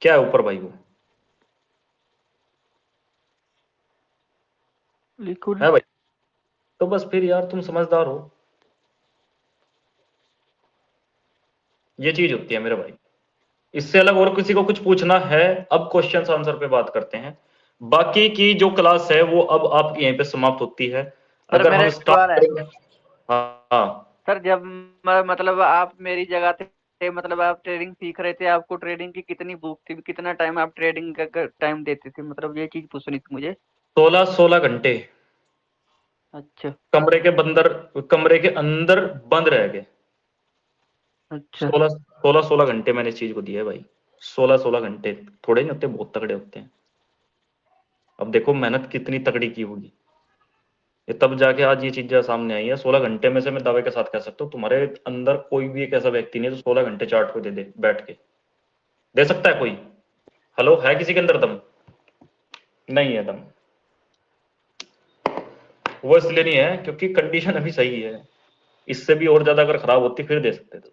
क्या है ऊपर भाई, वो लिक्विड है भाई। तो बस फिर यार तुम समझदार हो, ये चीज होती है मेरे भाई। इससे अलग और किसी को कुछ पूछना है, अब क्वेश्चन आंसर पे बात करते हैं। बाकी की जो क्लास है वो अब आपकी यहीं पे समाप्त होती है। सर अगर मेरा हम एक सवाल स्टार्ट है करेंगे, हाँ सर, जब मतलब आप मेरी जगह थे थे, मतलब आप ट्रेडिंग सीख रहे थे, आपको ट्रेडिंग की कितनी भूख थी, कितना टाइम आप ट्रेडिंग का टाइम देते थे, मतलब ये चीज पूछनी थी मुझे। 16 घंटे अच्छा कमरे के अंदर बंद रह गए। अच्छा 16 घंटे मैंने इस चीज को दिया है भाई। 16 घंटे थोड़े नहीं होते, बहुत तगड़े होते हैं। अब देखो मेहनत कितनी तगड़ी की होगी, ये तब जाके आज ये चीजें सामने आई है। 16 घंटे में से मैं दावे के साथ कह सकता हूँ तुम्हारे अंदर कोई भी एक ऐसा व्यक्ति नहीं है जो 16 घंटे चार्ट को दे बैठ के दे सकता है कोई। हेलो, है किसी के अंदर दम? नहीं है दम। वो इसलिए नहीं है क्योंकि कंडीशन अभी सही है, इससे भी और ज्यादा अगर खराब होती फिर दे सकते थे तुम।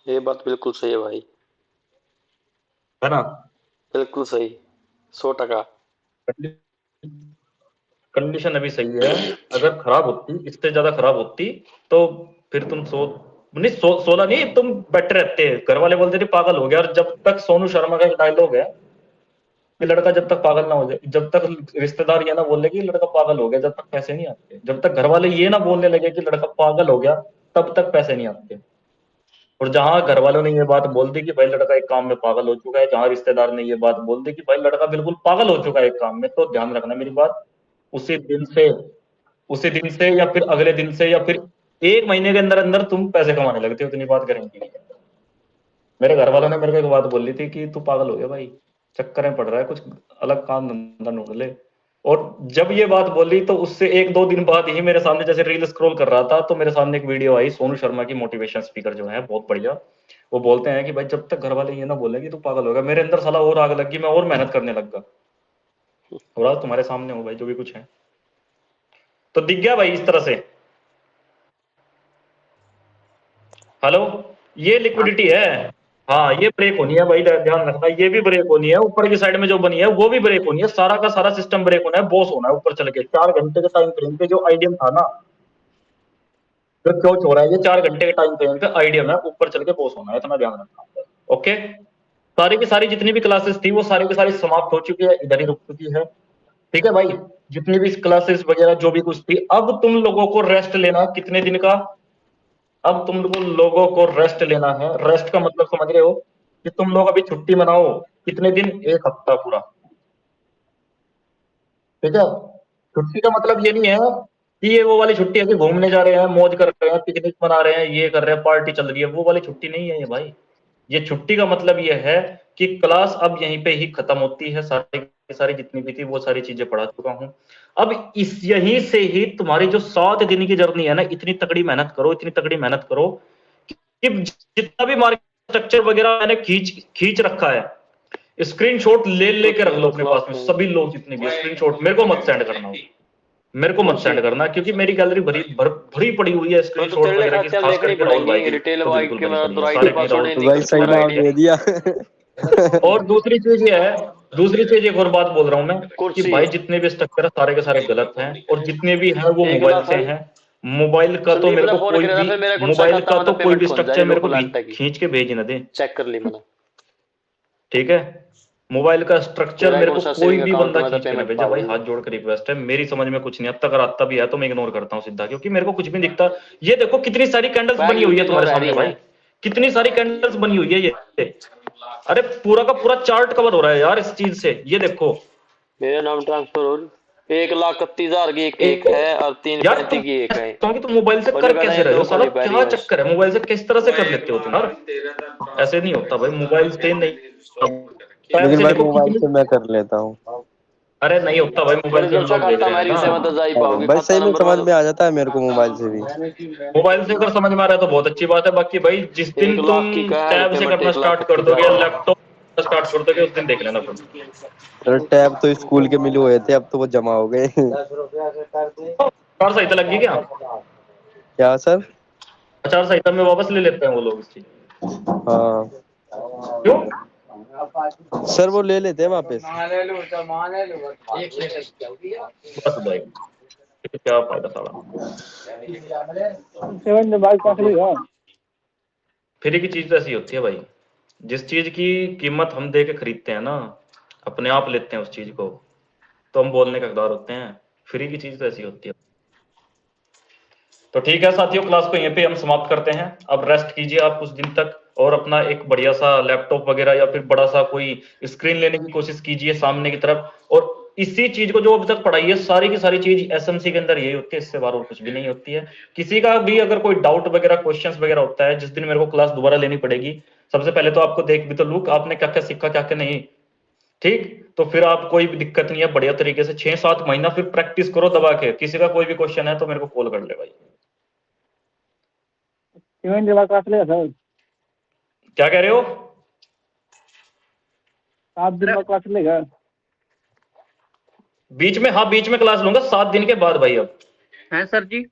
ये बात बिल्कुल सही है भाई, है ना? बिल्कुल सही, 100%। कंडीशन अभी सही है, अगर खराब होती, इससे ज्यादा खराब होती तो फिर तुम 16 नहीं, तुम बेटर रहते। घर वाले बोलते थे पागल हो गया। और जब तक सोनू शर्मा का एक डायलॉग है कि लड़का जब तक पागल ना हो जाए, जब तक रिश्तेदार ये ना बोले कि लड़का पागल हो गया, जब तक पैसे नहीं आते। जब तक घर वाले ये ना बोलने लगे कि लड़का पागल हो गया, तब तक पैसे नहीं आते। और जहां घर वालों ने ये बात बोल दी कि भाई लड़का एक काम में पागल हो चुका है, जहां रिश्तेदार ने ये बात बोल दी कि भाई लड़का बिल्कुल पागल हो चुका है एक काम में, तो ध्यान रखना मेरी बात, उसी दिन से उसी दिन से या फिर अगले दिन से या फिर 1 महीने के अंदर अंदर तुम पैसे कमाने लगते हो। इतनी बात करेंगे। मेरे घर वालों ने मेरे को एक बात बोली थी कि तू पागल हो गया भाई, चक्कर में पड़ रहा है, कुछ अलग काम धंधा ढूंढ ले। और जब ये बात बोली तो उससे 1-2 दिन बाद ही मेरे सामने, जैसे रील स्क्रॉल कर रहा था तो मेरे सामने एक वीडियो आई, सोनू शर्मा की मोटिवेशन स्पीकर जो है बहुत बढ़िया। वो बोलते हैं कि भाई जब तक घर वाले ये ना बोले कि तू पागल होगा, मेरे अंदर साला और आग लगी, मैं और मेहनत करने लग गया। और आज तुम्हारे सामने हो भाई जो भी कुछ है, तो दिख गया भाई इस तरह से। हेलो, ये लिक्विडिटी है। हाँ, ये ब्रेक होनी है भाई, ध्यान रखना, ये भी ब्रेक होनी है। ऊपर की साइड में जो बनी है वो भी ब्रेक होनी है, सारा का सारा सिस्टम ब्रेक होना है, बॉस होना है ऊपर चल के। 4 घंटे के टाइम फ्रेम पे जो आईडियम था ना, जो क्यों हो रहा है, ये 4 घंटे के टाइम फ्रेम पे आईडियम है, ऊपर चल के बॉस होना है, इतना ध्यान रखना। ओके, सारी की सारी जितनी भी क्लासेस थी वो सारी की सारी समाप्त हो चुकी है, इधर ही रुक चुकी है। ठीक है भाई, जितनी भी क्लासेस वगैरह जो भी कुछ थी, अब तुम लोगों को रेस्ट लेना कितने दिन का? अब तुम लोगों को रेस्ट लेना है। रेस्ट का मतलब समझ रहे हो कि तुम लोग अभी छुट्टी मनाओ। कितने दिन? 1 हफ्ता पूरा। ठीक है, छुट्टी का मतलब ये नहीं है कि ये वो वाली छुट्टी है कि घूमने जा रहे हैं, मौज कर रहे हैं, पिकनिक मना रहे हैं, ये कर रहे हैं, पार्टी चल रही है, वो वाली छुट्टी नहीं है ये भाई। ये छुट्टी का मतलब ये है कि क्लास अब यहीं पे ही खत्म होती है, सारी की सारी जितनी भी थी वो सारी चीजें पढ़ा चुका हूं। अब इस यहीं से ही तुम्हारी जो 7 दिन की जर्नी है ना, इतनी तगड़ी मेहनत करो, इतनी तगड़ी मेहनत करो कि जितना भी मार्केट स्ट्रक्चर वगैरह मैंने खींच खींच रखा है, स्क्रीनशॉट ले लेके रख लो अपने पास में। सभी लोग जितने भी स्क्रीनशॉट मेरे को मत सेंड करना, मेरे को मत सेंड करना, क्योंकि मेरी गैलरी भरी पड़ी हुई है स्क्रीनशॉट तेरे वगैरह की। खाते खास देखनी करके राहुल भाई पड़ेंगी की रिटेल तो भाई बिल्कुल के, भरी मेरा पड़ी तो है, आईडी सारे की पासवर्ड राहुल नहीं भाई सही कस्टमर नाम आईडी दे दिया। और दूसरी चीज ये है, दूसरी चीज एक और बात बोल रहा हूं मैं कि कुर्सी भाई जितने भी स्ट्रक्चर है सारे के सारे गलत हैं, और जितने भी हैं वो एक मोबाइल लाख से हैं। मोबाइल का तो संदीप मेरे ने को फोन कोई किया था, भी फिर मेरा कौन सा मोबाइल खाता का में तो कोई पेमेंट भी खुल स्ट्रक्चर जाए मेरे को लोकल आंटा की, खींच के भेज ही ना दे। चेक कर ली मैंने। ठीक है, मोबाइल का स्ट्रक्चर तेरा मेरे कौन को सा कोई सेविंग भी अकाउंट बंदा में था खींच के ना पेमेंट भेजा पा भाई, दूंगा। हाथ जोड़ के रिक्वेस्ट है, मेरी समझ में कुछ नहीं आता। अगर आता भी है तो मैं इग्नोर करता हूँ सीधा, क्योंकि मेरे को कुछ भी नहीं दिखता। ये देखो कितनी सारी कैंडल्स बैग बनी हुई है यूनिट और तुम्हारे रह सामने रही भाई, है। कितनी सारी कैंडल्स बनी हुई है ये। अरे पूरा का पूरा चार्ट कवर हो रहा है यार इस चीज से, ये देखो। मेरा नाम ट्रांसफर हो 1,31,000 की एक ए, केक है और यार 3,35 की एक है। तुम कि तुम मोबाइल से उन्होंने कर कहना कैसे ये रहे हो दो साला? क्वालिफायर क्या है। चक्कर है, मोबाइल से किस तरह से कर लेते हो तुम यार? ऐसे नहीं होता भाई, मोबाइल से नहीं। टैब लेकिन से भाई देखो मोबाइल कितनी। से मैं कर लेता हूँ। अरे नहीं होता भाई, मोबाइल मैंने से जब हम सा लोग देख खाता रहे हैं मेरी ना। से मत जा ही पाओगे, भाई खाता सही में नंबर समझ मांगो। में आ जाता है मेरे को मोबाइल से भी। मोबाइल से अगर समझ में आ रहा है तो बहुत अच्छी बात है। बाकी भाई जिस दिन 1,00,000 तुम की का है टैब से पेमेंट, करना स्टार्ट कर दोगे, 1,31,000। लैपटॉप स्टार्ट कर दोगे, उस दिन देख लेना फिर। तो टैब तो स्कूल के मिले हुए थे, अब तो वो जमा हो गए। आचार संहिता लगी क्या? क्या सर? आचार संहिता में वापस ले लेते हैं वो लोग इस चीज। हाँ क्यों? सर, वो ले लेते हैं वापस। बस भाई, क्या फायदा साला। फ्री की चीज तो ऐसी होती है भाई, जिस चीज की कीमत हम दे के खरीदते हैं ना, अपने आप लेते हैं उस चीज को, तो हम बोलने के हकदार होते हैं। फ्री की चीज तो ऐसी होती है। तो ठीक है साथियों, क्लास को यहीं पे हम समाप्त करते हैं। अब रेस्ट कीजिए आप कुछ दिन तक, और अपना एक बढ़िया सा लैपटॉप वगैरह या फिर बड़ा सा कोई स्क्रीन लेने की कोशिश कीजिए सामने की तरफ। और इसी चीज को जो अभी तक पढ़ाई है सारी की सारी चीज एसएमसी के अंदर यही होती है, इससे बाहर और कुछ भी नहीं होती है। किसी का भी अगर कोई डाउट वगैरह क्वेश्चंस वगैरह होता है, जिस दिन मेरे को क्लास दोबारा लेनी पड़ेगी, सबसे पहले तो आपको देख भी तो लूँ आपने क्या क्या सीखा क्या क्या नहीं, ठीक। तो फिर आप कोई भी दिक्कत नहीं है, बढ़िया तरीके से 6-7 महीना फिर प्रैक्टिस करो दबा के। किसी का कोई भी क्वेश्चन है तो मेरे को कॉल कर ले भाई। क्लास लेगा सर? क्या कह रहे हो? 7 दिन बाद क्लास लेगा? बीच में, हाँ बीच में क्लास लूंगा 7 दिन के बाद भाई। अब हैं सर जी?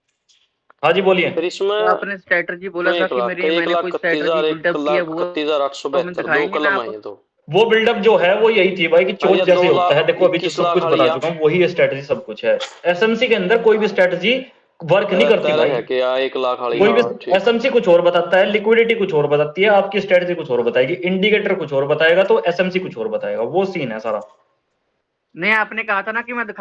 हाँ जी बोलिए। फिर इसमें तो आपने स्ट्रेटजी बोला था कि मैंने कोई स्ट्रेटजी बिल्डअप की है, वो 31,872 दिखाएंगे दो ना कलम आप? है ये तो। वो बिल्डअप जो है वो यही थी भाई कि चोट भैया, जैसे 2 होता है। देखो अभी जो 21 सब कुछ लाख बता वाली चुका हूँ वही स्ट्रेटजी सब कुछ है। एसएमसी के अंदर कोई भी स्ट्रेटजी वर्क नहीं करती भाई। है कि 1 लाख वाली, कोई भी हाँ, ठीक। एसएमसी कुछ और बताता है, लिक्विडिटी कुछ और बताती है, आपकी स्ट्रेटजी कुछ और बताएगी, इंडिकेटर कुछ और बताएगा, तो एसएमसी कुछ और बताएगा। वो सीन है सारा। नहीं, आपने कहा था ना कि मैं दिखा